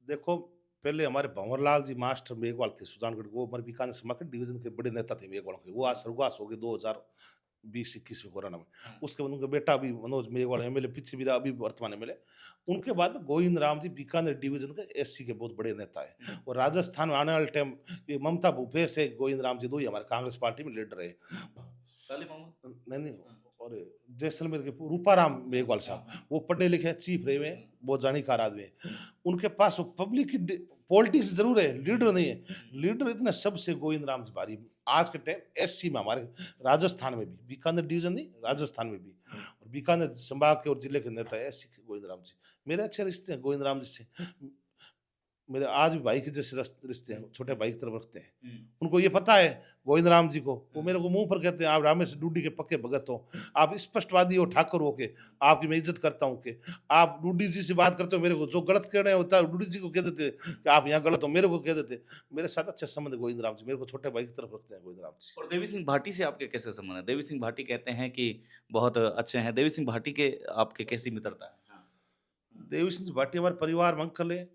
देखो, पहले हमारे भंवरलाल जी मास्टर मेघवाल थे सुजानगढ़, वो हमारे बीकानेर समाकट डिवीजन के बड़े नेता थे मेघवाल के। वो आज स्वर्गवास हो गए 2020-21 में कोरोना में। उसके बाद उनका बेटा भी मनोज मेघवाल एमएलए, पीछे भी रहा, अभी वर्तमान एमएलए। उनके बाद में गोविंद राम जी बीकानेर डिवीजन के एससी के बहुत बड़े नेता है। और राजस्थान में आने वाले टाइम ये ममता भूपेश है, गोविंद राम जी, दो ही हमारे कांग्रेस पार्टी में लीडर है। नहीं, और जैसलमेर के रूपाराम मेघवाल साहब, वो पढ़े लिखे हैं, चीफ रहे हुए हैं, बहुत जानीकार आदमी है। उनके पास वो पब्लिक की पॉलिटिक्स जरूर है, लीडर नहीं है। लीडर इतने सबसे गोविंद राम जी भारी आज के टाइम एससी में, हमारे राजस्थान में भी, बीकानेर डिवीजन नहीं, राजस्थान में भी, और बीकानेर संभाग के और जिले के नेता है एससी के गोविंद राम जी। मेरे अच्छे रिश्ते हैं गोविंद राम जी से, मेरे आज भी भाई के जैसे रिश्ते हैं, छोटे भाई की तरफ रखते हैं। उनको ये पता है गोविंद राम जी को, वो मेरे को मुंह पर कहते हैं आप रामेश डूडी के पक्के भगत हो, आप स्पष्टवादी हो, ठाकुर हो के, आपकी मैं इज्जत करता हूँ कि आप डूडी जी से बात करते हो। मेरे को जो गलत कहना होता है डूडी जी को कह देते कि आप यहाँ गलत हो, मेरे को कह देते। मेरे साथ अच्छे संबंध गोविंद राम जी, मेरे को छोटे भाई की तरफ रखते हैं गोविंद राम जी। और देवी सिंह भाटी से आपके कैसे संबंध है? देवी सिंह भाटी कहते हैं कि बहुत अच्छे हैं, देवी सिंह भाटी के आपके कैसी मित्रता है? देवी सिंह भाटी हमारे परिवार में अंकल है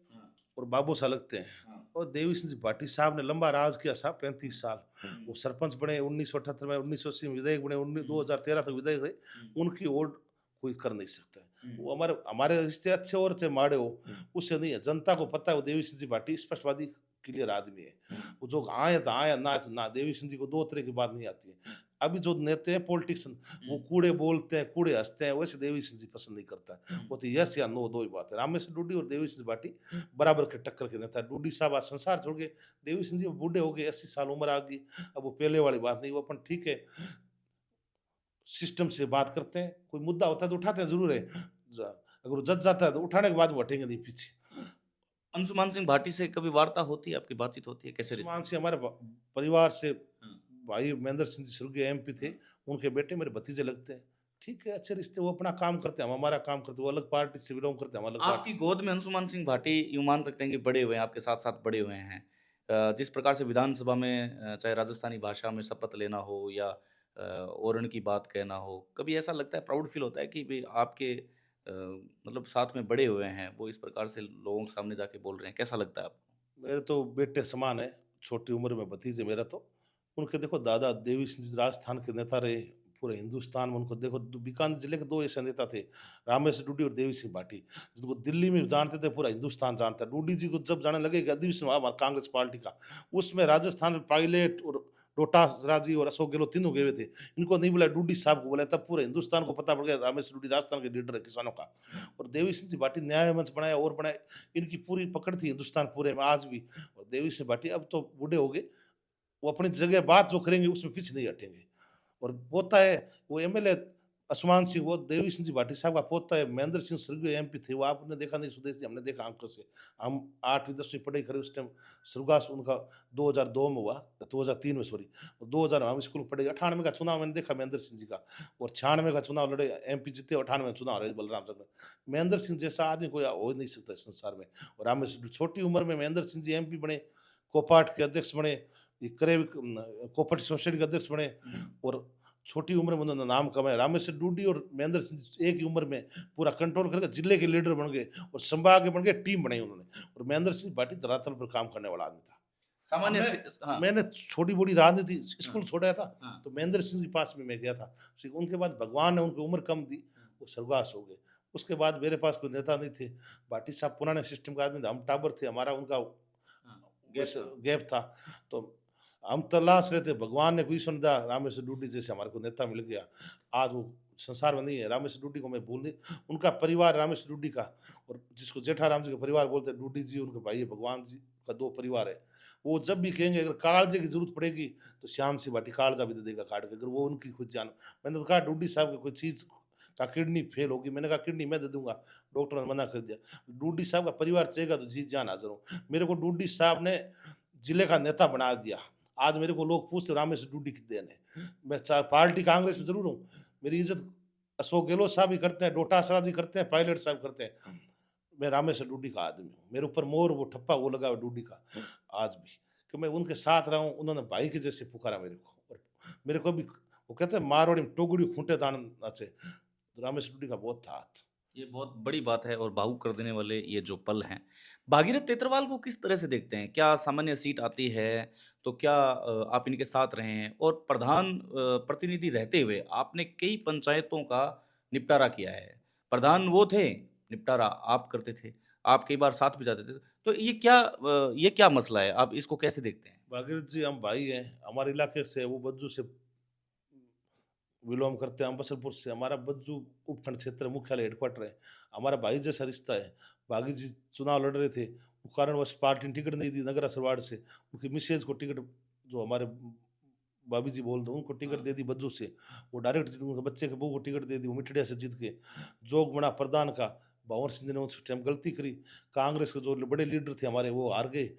और बाबू सा लगते हैं। और देवी सिंह भाटी साहब ने लंबा राज किया साहब, 35 साल। वो सरपंच बने 1978 में, 1980 में विधायक बने, 2013 तक विधायक रहे। उनकी ओर कोई कर नहीं सकता है। वो हमारे हमारे रिश्ते अच्छे और चाहे माड़े हो, उससे नहीं है। जनता को पता है वो देवी सिंह भाटी स्पष्टवादी क्लियर आदमी है। वो जो आए तो आए, ना तो ना। देवी सिंह जी को दो तरह की बात नहीं आती है। अभी जो नेता है पॉलिटिशियन, वो कूड़े बोलते हैं, कूड़े हंसते हैं, वैसे देवी सिंह जी पसंद नहीं करता। वो तो यस या नो, दो ही बात है। रामेश्वर डूडी और देवी सिंह भाटी बराबर के टक्कर के नेता। डूडी साहब आज संसार छोड़ गए, देवी सिंह जी बूढ़े हो गए, 80 साल उम्र आ गई। अब वो पहले वाली बात नहीं, वो अपन ठीक है सिस्टम से बात करते हैं। कोई मुद्दा होता है तो उठाते हैं, जरूर है। अगर वो जज जाता है तो उठाने के बाद वो हटेंगे नहीं पीछे। अंशुमान सिंह भाटी से कभी वार्ता होती है, आपकी बातचीत होती है, कैसे रिश्ते? सुमान सिंह हमारे परिवार से हाँ। भाई महेंद्र सिंह जी स्वर्गीय एमपी थे, उनके बेटे मेरे भतीजे लगते हैं। ठीक है, अच्छे रिश्ते, वो अपना काम करते हैं, हम हमारा काम करते हैं, वो अलग पार्टी से बिलोंग करते हैं, हम अलग आपकी पार्टी से। गोद में अंशुमान सिंह भाटी यूँ मान सकते हैं कि बड़े हुए हैं, आपके साथ-साथ बड़े हुए हैं। जिस प्रकार से विधानसभा में चाहे राजस्थानी भाषा में शपथ लेना हो या ओरण की बात कहना हो, कभी ऐसा लगता है, प्राउड फील होता है कि भई आपके मतलब साथ में बड़े हुए हैं, वो इस प्रकार से लोगों के सामने जाके बोल रहे हैं, कैसा लगता है आपको? मेरे तो बेटे समान है, छोटी उम्र में भतीजे मेरा तो। उनके देखो दादा देवी सिंह जी राजस्थान के नेता रहे, पूरे हिंदुस्तान में उनको देखो बीकानेर जिले के 2 ऐसे नेता थे, रामेश्वर डूडी और देवी सिंह भाटी, जिनको दिल्ली में जानते थे, पूरा हिंदुस्तान जानता है। डूडी जी को जब जाने लगे कि अधिवेशन हुआ हमारा कांग्रेस पार्टी का, उसमें राजस्थान में पायलट और डोटासरा जी और अशोक गहलोत तीनों गए हुए थे। इनको नहीं बुलाया, डूडी साहब को बुलाया, तब पूरे हिंदुस्तान को पता पड़ गया रामेश्वर डूडी राजस्थान के लीडर है किसानों का। और देवी सिंह जी भाटी न्याय मंच बनाया और बनाए, इनकी पूरी पकड़ थी हिंदुस्तान पूरे में आज भी। और देवी सिंह भाटी अब तो बूढ़े हो गए, वो अपनी जगह बात जो करेंगे उसमें पीछे नहीं हटेंगे। और पोता है वो एमएलए असमान सिंह, वो देवी सिंह जी भाटी साहब का पोता है, महेंद्र सिंह स्वर्गीय एमपी थे, वो आपने देखा नहीं सुदेश जी, हमने देखा आंखों से। हम 8वीं 10वीं पढ़ाई करे उस टाइम, स्वर्गवास उनका 2002 में हुआ, 2003 में सॉरी, 2000 हम स्कूल में पढ़े। 98 का चुनाव मैंने देखा महेंद्र सिंह जी का, और 96 का चुनाव लड़े, एमपी जीते, 98 में चुनाव रहे बलराम साहब में। महेंद्र सिंह जैसा आदमी कोई हो नहीं सकता इस संसार में। और रामेश्वर छोटी उम्र में महेंद्र सिंह जी एमपी बने, कोपाट के अध्यक्ष बने, ये करे कोऑपरेटिव सोसाइटी के अध्यक्ष बने, और छोटी उम्र में उन्होंने नाम कमाया। रामेश्वर डूडी और महेंद्र सिंह एक ही उम्र में पूरा कंट्रोल करके जिले के लीडर बन गए, और संभाग के बन गए, टीम बनाई उन्होंने। और महेंद्र सिंह भाटी धरातल पर काम करने वाला आदमी था। सामान्य मैं से हाँ, मैंने छोटी बड़ी राजनीति स्कूल हाँ, छोड़ा था, हाँ। तो महेंद्र सिंह के पास में मैं गया था। उनके बाद भगवान ने उनको उम्र कम दी, वो स्वर्गवास हो गए। उसके बाद मेरे पास कोई नेता नहीं थे। भाटी साहब पुराने सिस्टम के आदमी थे, हम टाबर थे, हमारा उनका हाँ, गैप वैसे था। गैप था। तो हम तलाश रहे थे, भगवान ने कोई सुन दिया, रामेश्वर डूडी जैसे हमारे को नेता मिल गया। आज वो संसार में नहीं है। रामेश्वर डूडी को मैं भूल नहीं, उनका परिवार रामेश्वर डूडी का, और जिसको जेठाराम जी का परिवार बोलते हैं, डूडी जी उनके भाई है, भगवान जी का 2 परिवार है। वो जब भी कहेंगे अगर कालजे की जरूरत पड़ेगी तो श्याम सिंह भाटी कालजा भी दे देगा काट के, अगर वो उनकी खुद जान। मैंने तो कहा डूडी साहब की कोई चीज का किडनी फेल होगी, मैंने कहा किडनी मैं दे दूंगा, डॉक्टर ने मना कर दिया। डूडी साहब का परिवार चाहेगा तो जी जान हाजिर हूँ। मेरे को डूडी साहब ने जिले का नेता बना दिया। आज मेरे को लोग पूछते रामेश्वर डूडी की देन है। मैं पार्टी कांग्रेस में जरूर हूँ, मेरी इज्जत अशोक गहलोत साहब भी करते हैं, डोटासरा जी करते हैं, पायलट साहब करते हैं। मैं रामेश्वर डूडी का आदमी हूँ, मेरे ऊपर मोर वो ठप्पा वो लगा हुआ डूडी का आज भी, कि मैं उनके साथ रहा हूँ। उन्होंने भाई के जैसे पुकारा मेरे को, और मेरे को भी वो कहते हैं मारवाड़ी में टोगड़ी खूंटे दान नाचे, तो रामेश्वर डूडी का बहुत था हाथ। ये बहुत बड़ी बात है और भावुक कर देने वाले ये जो पल हैं। भागीरथ तेतरवाल को किस तरह से देखते हैं? क्या सामान्य सीट आती है, तो क्या आप इनके साथ रहे हैं? और प्रधान प्रतिनिधि रहते हुए आपने कई पंचायतों का निपटारा किया है। प्रधान वो थे, निपटारा आप करते थे। आप कई बार साथ भी जाते थे। तो ये क्या मसला है? आप इसको कैसे देखते हैं? भागीरथ जी हम भाई हैं, हमारे इलाके से वो बज्जू से बिलोंग करते हैं, हम बसरपुर से, हमारा बज्जू उपखंड क्षेत्र मुख्यालय हेडक्वार्टर है, हमारा भाई जैसा रिश्ता है। भागी जी चुनाव लड़ रहे थे, वो कारणवश पार्टी ने टिकट नहीं दी नगरा सरवाड़ से, उनकी मिसेज को टिकट, जो हमारे भाभी जी बोल दो, उनको टिकट दे दी बज्जू से, वो डायरेक्ट जीत, उनके बच्चे के बहू को टिकट दे दी, वो मिठड़िया से जीत के। जोग बना प्रधान का, भंवर सिंह ने उस टाइम गलती करी, कांग्रेस के जो बड़े लीडर थे हमारे वो हार गए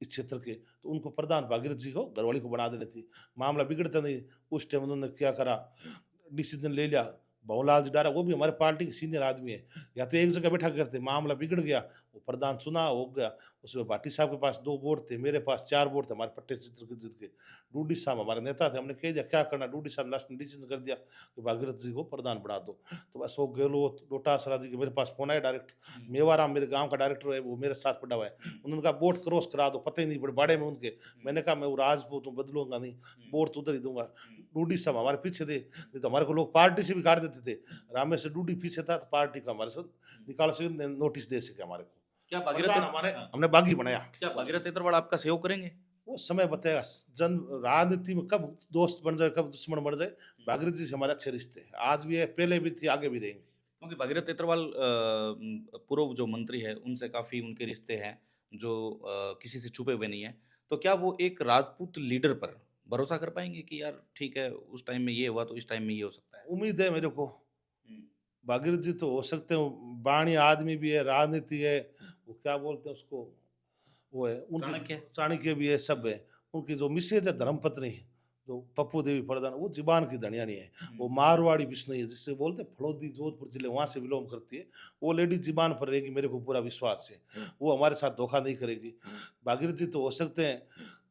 इस क्षेत्र के, तो उनको प्रधान भागीरथ जी को घरवाली को बना देनी थी, मामला बिगड़ता नहीं। उस टाइम उन्होंने क्या करा, डिसीजन ले लिया, भवनलाल जी डारा, वो भी हमारे पार्टी के सीनियर आदमी है, या तो एक जगह बैठा करते, मामला बिगड़ गया, वो प्रधान चुनाव हो गया, उसमें भाटी साहब के पास 2 वोट थे, मेरे पास 4 वोट थे, हमारे पट्टे चित्र के जीत के। डूडी साहब हमारे नेता थे, हमने कह दिया क्या करना, डूडी साहब लास्ट में डिसीजन कर दिया कि भागीरथ जी को प्रधान बना दो। तो बस अशोक गहलोत डोटासरा जी के मेरे पास फोन आया डायरेक्ट, मेवाराम मेरे गांव का डायरेक्टर है, वो मेरे साथ पड़ा हुआ है, उन्होंने कहा वोट क्रॉस करा दो, पता ही नहीं पड़े बाड़े में उनके। मैंने कहा मैं वो राजपूत हूँ, बदलूंगा नहीं, वोट तो उधर ही दूंगा। डूडी साहब हमारे पीछे थे, नहीं तो हमारे को लोग पार्टी से भी काट देते थे। रामेश्वर डूडी पीछे था तो पार्टी का हमारे साथ निकाल सके, नोटिस दे सके हमारे को, क्या प्रधान हमारे हाँ, हमने बागी बनाया। क्या भागीरथ तेतरवाल आपका सहयोग करेंगे? वो समय बताएगा, जन राजनीति में कब दोस्त बन जाए कब दुश्मन बन जाए। भागीरथ जी से हमारे अच्छे रिश्ते हैं, आज भी है, पहले भी थी, आगे भी रहेंगे। क्योंकि भागीरथ तेतरवाल पूर्व जो मंत्री है उनसे काफ़ी उनके रिश्ते हैं जो किसी से छुपे हुए नहीं हैं। तो क्या वो एक राजपूत लीडर पर भरोसा कर पाएँगे कि यार ठीक है, उस टाइम में ये हुआ तो इस टाइम में ये हो सकता है? उम्मीद है मेरे को, हुँ। भागीरथ जी तो हो सकते हैं, वो बाणी आदमी भी है, राजनीति है, वो क्या बोलते हैं उसको, वो है उनकी, चाणक्य। चाणक्य भी है, सब है। उनकी जो मिसेज है धर्मपत्नी, जो पप्पू देवी प्रधान, वो जीबान की धनियानी है। वो मारवाड़ी बिश्नोई है, जिससे बोलते हैं फड़ौदी, जोधपुर जिले, वहां से बिलोंग करती है। वो लेडी जीबान पर रहेगी, मेरे को पूरा विश्वास है। वो हमारे साथ धोखा नहीं करेगी। भागीरथ जी तो हो सकते हैं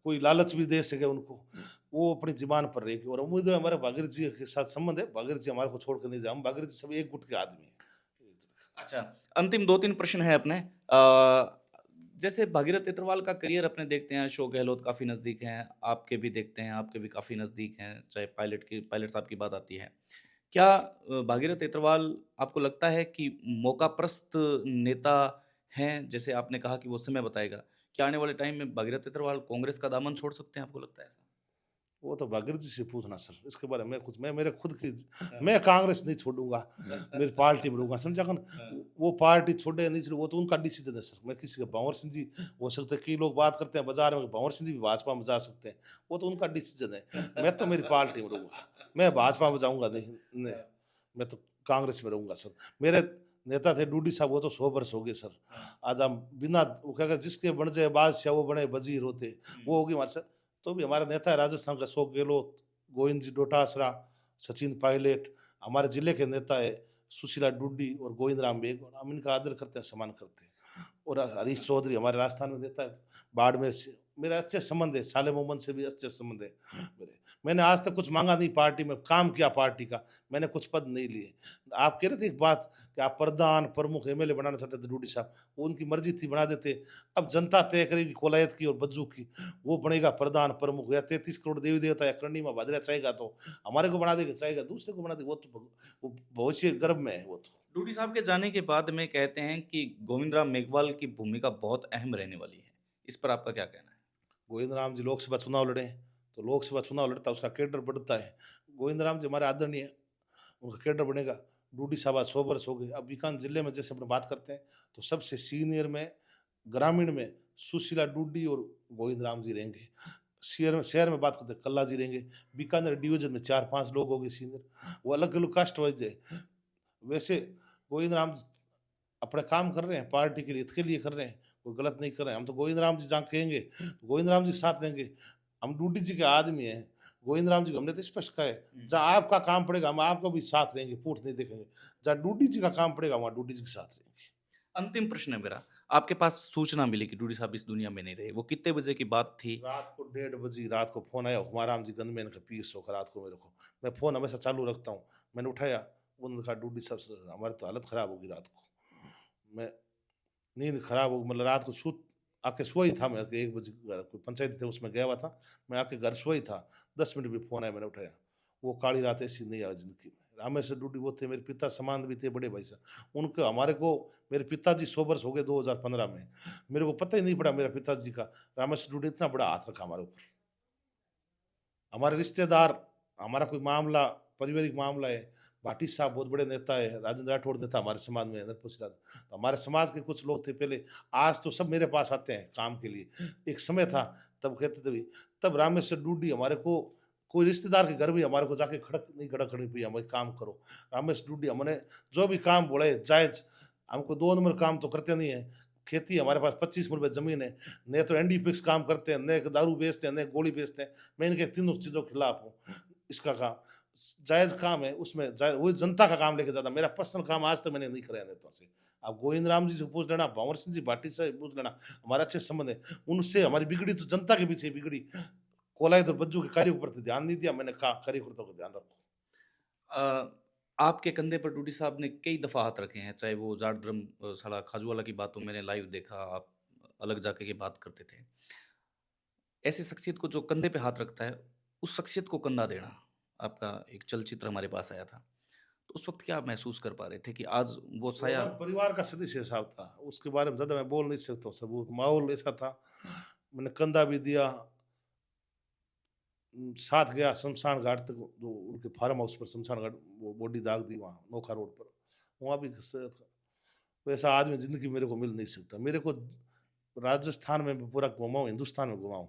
कोई लालच भी दे सके उनको, वो अपनी जीबान पर रहेगी। और उम्मीद है हमारे भागीरथ जी के साथ संबंध है, भागीरथ जी हमारे को छोड़ कर नहीं जाए, हम भागीरथ जी सब एक गुट के आदमी हैं। अच्छा, अंतिम 2-3 प्रश्न है अपने। जैसे भागीरथ अग्रवाल का करियर अपने देखते हैं, अशोक गहलोत काफ़ी नज़दीक हैं, आपके भी देखते हैं, आपके भी काफ़ी नज़दीक हैं, चाहे पायलट साहब की बात आती है। क्या भागीरथ अग्रवाल आपको लगता है कि मौकाप्रस्त नेता हैं? जैसे आपने कहा कि वो समय बताएगा। क्या आने वाले टाइम में भागीरथ अग्रवाल कांग्रेस का दामन छोड़ सकते हैं, आपको लगता है ऐसा? वो तो भागीरथ जी से पूछना सर, इसके बारे में कुछ, मैं मेरे खुद की, हाँ। मैं कांग्रेस नहीं छोड़ूंगा, मेरी पार्टी में रहूंगा, समझा कौन। हाँ। वो पार्टी छोड़े या नहीं छोड़े, वो तो उनका डिसीजन है सर। मैं किसी का, भंवर सिंह जी हो सकते हैं, कई लोग बात करते हैं बाजार में, भंवर सिंह जी भी भाजपा में जा सकते हैं, वो तो उनका डिसीजन है। मैं तो मेरी पार्टी में रहूंगा, मैं भाजपा में जाऊंगा नहीं, नहीं, मैं तो कांग्रेस में रहूंगा सर। मेरे नेता थे डूडी साहब, वो तो 100 वर्ष हो गए सर। आज हम बिना, वो क्या कहते हैं, जिसके बन जाए बादशाह वो बने वजीर होते, वो होगी हमारे सर। तो भी हमारा नेता है राजस्थान का अशोक गहलोत, गोविंद जी डोटासरा, सचिन पायलट, हमारे जिले के नेता है सुशीला डुड्डी और गोविंद राम बेग, और हम इनका आदर करते हैं, सम्मान करते हैं। और हरीश चौधरी हमारे राजस्थान में नेता है, बाड़मेर से मेरे अच्छे संबंध है, साले मोहम्मद से भी अच्छे संबंध है मेरे। मैंने आज तक कुछ मांगा नहीं पार्टी में, काम किया पार्टी का, मैंने कुछ पद नहीं लिए। आप कह रहे थे एक बात कि आप प्रधान प्रमुख एमएलए बनाना चाहते थे डूडी साहब, वो उनकी मर्जी थी, बना देते। अब जनता तय करेगी कोलायत की और बज्जू की, वो बनेगा प्रधान प्रमुख, या 33 करोड़ देवी देवता या करनी में भादरा चाहेगा तो हमारे को बना देगा, चाहेगा दूसरे को बना देगा, वो तो वो भविष्य गर्भ में है वो तो। डूडी साहब के जाने के बाद में कहते हैं कि गोविंद राम मेघवाल की भूमिका बहुत अहम रहने वाली है। इस पर आपका क्या कहना है? गोविंद राम जी लोकसभा चुनाव लड़े, तो लोकसभा चुनाव लड़ता उसका कैडर बढ़ता है। गोविंद राम जी हमारे आदरणीय है, उनका कैडर बनेगा। डूडी साहब आज 100 वर्ष हो गए। अब बीकानेर जिले में जैसे अपने बात करते हैं, तो सबसे सीनियर में, ग्रामीण में सुशीला डूडी और गोविंद राम जी रहेंगे। शहर में बात करते हैं, कल्ला जी रहेंगे। बीकानेर डिवीजन में 4-5 लोग हो गए सीनियर, वो अलग अलग कास्ट वाइज है। वैसे गोविंद राम जी अपना काम कर रहे हैं, पार्टी के लिए, हित के लिए कर रहे हैं, कोई गलत नहीं कर रहे हैं। हम तो गोविंद राम जी जहाँ कहेंगे तो गोविंद राम जी साथ रहेंगे। हम डूडी जी के आदमी हैं, गोविंद राम जी को हमने तो स्पष्ट कहा है, जहाँ आपका काम पड़ेगा हम आपको भी साथ रहेंगे, फूट नहीं देखेंगे। जहाँ डूडी जी का काम पड़ेगा वहाँ डूडी जी के साथ रहेंगे। अंतिम प्रश्न है मेरा, आपके पास सूचना मिली कि डूडी साहब इस दुनिया में नहीं रहे, वो कितने बजे की बात थी? रात को 1:30 बजे रात को फोन आया, हुमाराम जी गनमैन का पीस होकर रात को मेरे को, मैं फोन हमेशा चालू रखता हूँ, मैंने उठाया, उन्होंने कहा डूडी साहब हमारी तो हालत खराब होगी रात को। मैं, नींद खराब हो, मतलब रात को सूत आके सोई था मैं, 1 बजे कोई पंचायती थे उसमें गया हुआ था, मैं आके घर सोई था, 10 मिनट भी फोन आया, मैंने उठाया। वो काली रात ऐसी नहीं आई जिंदगी में। रामेश्वर डूडी वो थे, मेरे पिता समान भी थे, बड़े भाई साहब उनके, हमारे को, मेरे पिताजी 100 वर्ष हो गए 2015 में, मेरे को पता ही नहीं पड़ा मेरा पिताजी का, रामेश्वर डूडी इतना बड़ा हाथ रखा हमारे ऊपर। हमारे रिश्तेदार, हमारा कोई मामला, पारिवारिक मामला है, भाटी साहब बहुत बड़े नेता है, राजेंद्र राठौड़ नेता हमारे समाज में, तो हमारे समाज के कुछ लोग थे पहले, आज तो सब मेरे पास आते हैं काम के लिए। एक समय था तब कहते थे भी, तब रामेश्वर डूडी हमारे को, कोई रिश्तेदार के घर भी हमारे को जाके खड़क नहीं, खड़ा खड़ी भी हमारे काम करो। रामेश्वर डूडी हमने जो भी काम बोले जायज, हमको 2 नंबर काम तो करते नहीं है। खेती हमारे पास 25 रुपए जमीन है, न तो एनडीपीएक्स काम करते हैं, न दारू बेचते हैं, न गोली बेचते हैं। मैं इनके तीनों चीजों के खिलाफ हूँ। इसका काम जायज काम है, उसमें जायज वही जनता का काम लेके जाता, मेरा पर्सनल काम आज तक मैंने नहीं कराया नेताओं से। आप गोविंद राम जी से पूछ लेना, भंवर सिंह जी भाटी से पूछ लेना, हमारे अच्छे संबंध है उनसे। हमारी बिगड़ी तो जनता के पीछे बिगड़ी, कोलायत और बज्जू के कार्यों के प्रति ध्यान नहीं दिया, मैंने कहा कार्यकर्ताओं का ध्यान रखो। अ, आपके कंधे पर डूडी साहब ने कई दफ़ा हाथ रखे हैं, चाहे वो जाट साला खाजूवाला की बात हो, मैंने लाइव देखा, आप अलग जाके के बात करते थे। ऐसी शख्सियत को जो कंधे पे हाथ रखता है, उस शख्सियत को कंधा देना, आपका एक चलचित्र हमारे पास आया था। तो उस वक़्त क्या महसूस कर पा रहे थे कि आज वो वो साया। हमारे परिवार का सदस्य साहब था, उसके बारे में ज्यादा मैं बोल नहीं सकता हूँ, सब वो माहौल ऐसा था। मैंने कंधा भी दिया, साथ गया शमशान घाट तक, जो उनके फार्म हाउस पर शमशान घाट, वो बॉडी दाग दी वहाँ नोखा रोड पर, वहाँ भी वैसा आदमी जिंदगी में मेरे को मिल नहीं सकता। मेरे को राजस्थान में भी पूरा घुमाऊँ, हिंदुस्तान में घुमाऊँ,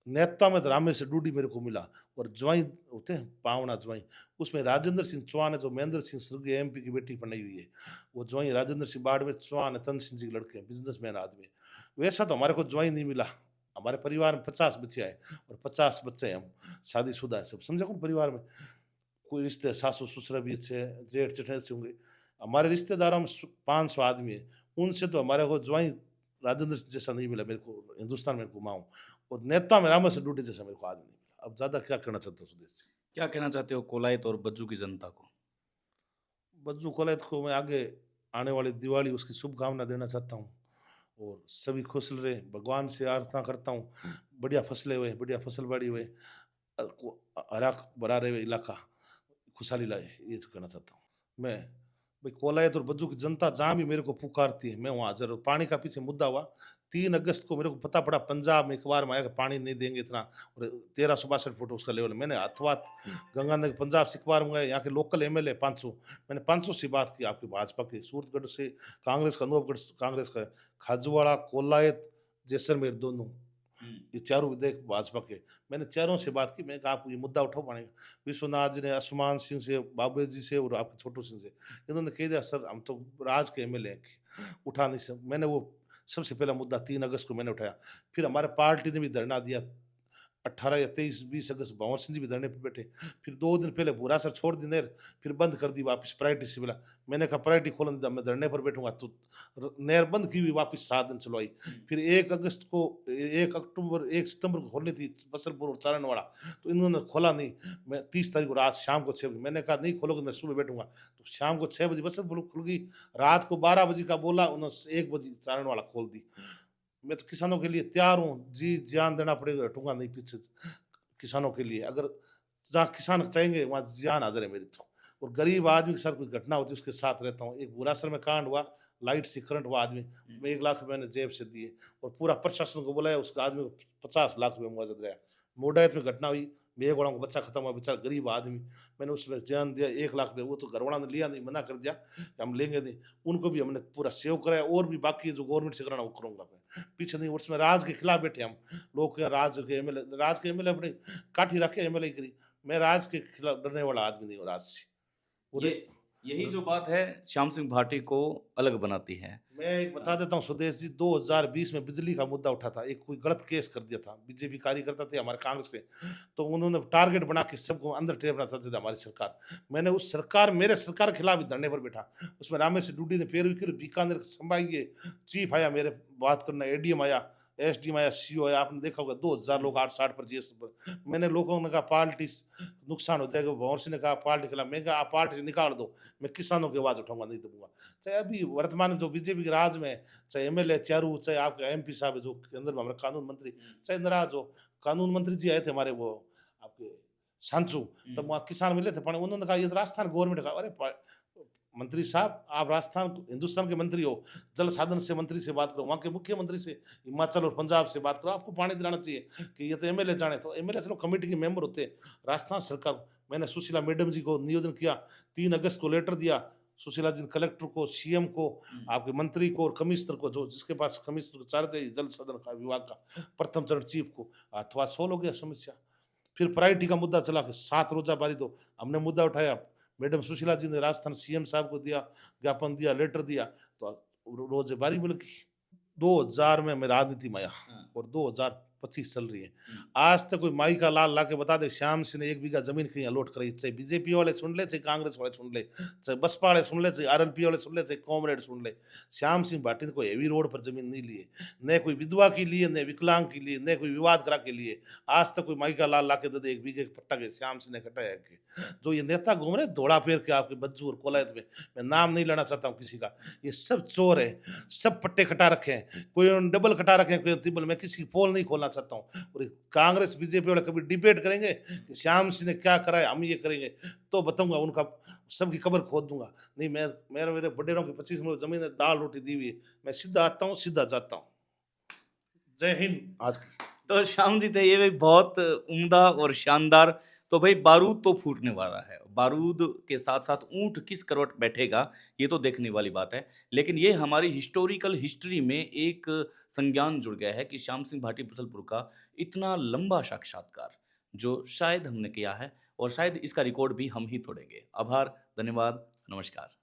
नेता में तो रामे से डूडी मेरे को मिला, और ज्वाई होते हैं पावना ज्वाई, उसमें राजेंद्र सिंह चौहान है जो महेंद्र सिंह स्वर्गीय एमपी की बेटी बनाई हुई है, वो ज्वाई राजेंद्र सिंह बाड़मेर चौहान है, तन सिंह जी के लड़के हैं, बिजनेसमैन आदमी है। वैसा तो हमारे को ज्वाई नहीं मिला। हमारे परिवार में 50 बच्चे आए और 50 बच्चे हैं, हम शादीशुदा हैं सब, समझा कौन परिवार में कोई रिश्ते सासू ससुर भी अच्छे हैं, जेठ जेठानी अच्छे होंगे। हमारे रिश्तेदारों में 500 आदमी है, उनसे तो हमारे को ज्वाई राजेंद्र सिंह जैसा नहीं मिला मेरे को, हिंदुस्तान में घुमाऊं, और नेता में रामा से डूडी जैसा मेरे को आदमी नहीं मिला। अब ज्यादा क्या कहना चाहता हूँ सुदेश जी। क्या कहना चाहते हो कोलायत और बज्जू की जनता को? बज्जू कोलैत को मैं आगे आने वाली दिवाली उसकी शुभकामना देना चाहता हूँ, और सभी खुश रहे, भगवान से प्रार्थना करता हूँ, बढ़िया फसलें हुए, बढ़िया फसल बाड़ी हुए, हरा भरा रहे इलाका, खुशहाली लाए, ये तो कहना चाहता हूँ मैं। भाई कोलायत और बज्जू की जनता जहाँ भी मेरे को पुकारती है मैं वहाँ हाजिर हूँ। पानी का पीछे मुद्दा हुआ 3 अगस्त को, मेरे को पता पड़ा पंजाब में एक बार में आया कि पानी नहीं देंगे इतना, और 1362 फुट उसका लेवल। मैंने हाथवात गंगानगर पंजाब से अखबार मंगाया, यहाँ के लोकल एमएलए 500, मैंने 500 से बात की, आपकी भाजपा के सूरतगढ़ से कांग्रेस का, अनूपगढ़ कांग्रेस का, खाजूवाड़ा कोलायत जैसलमेर दोनों, ये चारों विधेयक भाजपा के, मैंने चारों से बात की। मैंने कहा आप ये मुद्दा उठाओ पानी का। विश्वनाथ जी ने, आसमान सिंह से, बाबू जी से, और आपके छोटू सिंह से, इन्होंने कह दिया सर हम तो राज के एमएलए हैं, उठा नहीं सकते। मैंने वो सबसे पहला मुद्दा 3 अगस्त को मैंने उठाया। फिर हमारे पार्टी ने भी धरना दिया, 18 या 23 20 अगस्त भंवर सिंह जी भी धरने पे बैठे। फिर 2 दिन पहले बुरा सर छोड़ दी नहर, फिर बंद कर दी वापस, प्रायोरिटी से मिला। मैंने कहा प्रायोरिटी खोलने दिया, मैं धरने पर बैठूंगा, तो नहर बंद की हुई वापस 7 दिन चलवाई। फिर 1 अगस्त को, 1 अक्टूबर 1 सितंबर को खोलनी थी बसरपुर और चारणवाड़ा, तो इन्होंने खोला नहीं। मैं 30 तारीख को रात शाम को 6 बजे, मैंने कहा नहीं खोलोगे मैं सुबह बैठूंगा, तो शाम को 6 बजे बसरपुर खुल गई। रात को 12 बजे का बोला, उन्होंने 1 बजे चारणवाड़ा खोल दी। मैं तो किसानों के लिए तैयार हूँ, जी जान देना पड़ेगा, हटूंगा नहीं पीछे किसानों के लिए। अगर जहाँ किसान चाहेंगे वहाँ जान हाजिर है मेरी तो। और गरीब आदमी के साथ कोई घटना होती है उसके साथ रहता हूँ। एक बुरासर में कांड हुआ, लाइट से करंट हुआ आदमी, मैं 1 लाख रुपए मैंने जेब से दिए, और पूरा प्रशासन को बुलाया, उसका आदमी को 50 लाख रुपए मुआवजा दिलाया। मोडायत में घटना हुई, मेघ वालों का बच्चा खत्म हुआ, बेचारा गरीब आदमी, मैंने उसमें जान दिया 1 लाख रुपए। वो तो घरवाला ने लिया नहीं, मना कर दिया कि हम लेंगे नहीं। उनको भी हमने पूरा सेव कराया, और भी बाकी जो गवर्नमेंट से कराना वो करूंगा मैं पीछे नहीं। उसमें राज के खिलाफ बैठे हम लोग, क्या राज के एमएलए अपने काठी रखे एमएलए करी। मैं राज के खिलाफ डरने वाला आदमी नहीं हूँ राज से। और ये यही जो बात है श्याम सिंह भाटी को अलग बनाती है। मैं एक बता देता हूँ सुदेश जी, 2020 में बिजली का मुद्दा उठा था, एक कोई गलत केस कर दिया था, बीजेपी कार्यकर्ता थे हमारे कांग्रेस के, तो उन्होंने टारगेट बना के सबको अंदर टेपना चाहते थे हमारी सरकार। मैंने उस सरकार, मेरे सरकार के खिलाफ ही धरने पर बैठा, उसमें रामेश डूडी ने पैरवी की, बीकानेर संभागीय चीफ आया मेरे बात करना, एडीएम आया, एसडीएम आया, सीओ आया, आपने देखा होगा 2000 लोग 860 पर जीएस पर। मैंने लोगों ने कहा पार्टी नुकसान हो जाएगा, भंवर सिंह ने कहा पार्टी के खिलाफ, मैं कहा आप पार्टी से निकाल दो, मैं किसानों की आवाज उठाऊंगा, नहीं दूंगा। चाहे अभी वर्तमान में जो बीजेपी के राज में है, चाहे एमएलए चारू, चाहे आपके एमपी साहब है जो केंद्र में हमारे कानून मंत्री, चाहे नाराज हो, कानून मंत्री जी आए थे हमारे वो आपके सांचू, तब वहाँ किसान मिले थे, उन्होंने कहा ये तो राजस्थान गवर्नमेंट का। अरे मंत्री साहब आप राजस्थान हिंदुस्तान के मंत्री हो, जल साधन से मंत्री से बात करो, वहाँ के मुख्यमंत्री से हिमाचल और पंजाब से बात करो, आपको पानी दिलाना चाहिए कि ये तो एमएलए जाने, तो एमएलए से लोग कमेटी के मेंबर होते हैं। राजस्थान सरकार, मैंने सुशीला मैडम जी को निवेदन किया, 3 अगस्त को लेटर दिया सुशीला जी ने कलेक्टर को, सीएम को, आपके मंत्री को और कमिश्नर को, जो जिसके पास कमिश्नर चार्ज है जल साधन का विभाग का, प्रथम चरण चीफ को, अथवा 16 हो गया समस्या। फिर प्रायोरिटी का मुद्दा चला कि 7 रोजा बारी, तो हमने मुद्दा उठाया, मैडम सुशीला जी ने राजस्थान सीएम साहब को दिया, ज्ञापन दिया, लेटर दिया, तो रोजे बारी मिल गई। 2000 में मैं राजनीति में आया और 2025 चल रही है। आज तक कोई माई का लाल ला के बता दे श्याम सिंह ने 1 बीघा जमीन कहीं अलॉट कराई, चाहे बीजेपी वाले सुन ले, चाहे कांग्रेस वाले सुन ले, चाहे बसपा वाले सुन ले, चाहे आरएलपी वाले सुन ले, चाहे कॉमरेड सुन ले, श्याम सिंह भाटी ने कोई हेवी रोड पर जमीन नहीं ली है, न कोई विधवा के लिए, न विकलांग के लिए, न कोई विवाद करा के लिए। आज तक कोई माई का लाल ला के दे 1 बीघे पट्टा के श्याम सिंह ने कटाया के। जो ये नेता घूम रहे धोड़ा पेर के आपके बज्जू और कोलायत में, मैं नाम नहीं लेना चाहता हूँ किसी का, ये सब चोर है, सब पट्टे कटा रखे हैं, कोई डबल कटा रखे हैं, कोई ट्रिपल। मैं किसी की पोल नहीं खोलना चाहता हूँ। और कांग्रेस बीजेपी वाले कभी डिबेट करेंगे कि श्याम सिंह ने क्या करा है, हम ये करेंगे, तो बताऊंगा, उनका सबकी खबर खोद दूंगा। नहीं, मैं मेरे बडेरों की 25 में जमीन है, दाल रोटी दी हुई है, मैं सीधा आता हूँ सीधा जाता हूँ। जय हिंद। आज तो श्याम जी थे ये भी बहुत उम्दा और शानदार तो भाई बारूद तो फूटने वाला है। बारूद के साथ-साथ ऊँट किस करवट बैठेगा, ये तो देखने वाली बात है। लेकिन ये हमारी हिस्टोरिकल हिस्ट्री में एक संज्ञान जुड़ गया है कि श्याम सिंह भाटी बिसलपुर का इतना लंबा साक्षात्कार, जो शायद हमने किया है और शायद इसका रिकॉर्ड भी हम ही तोड़ेंगे। आभार, धन्यवाद, नमस्कार।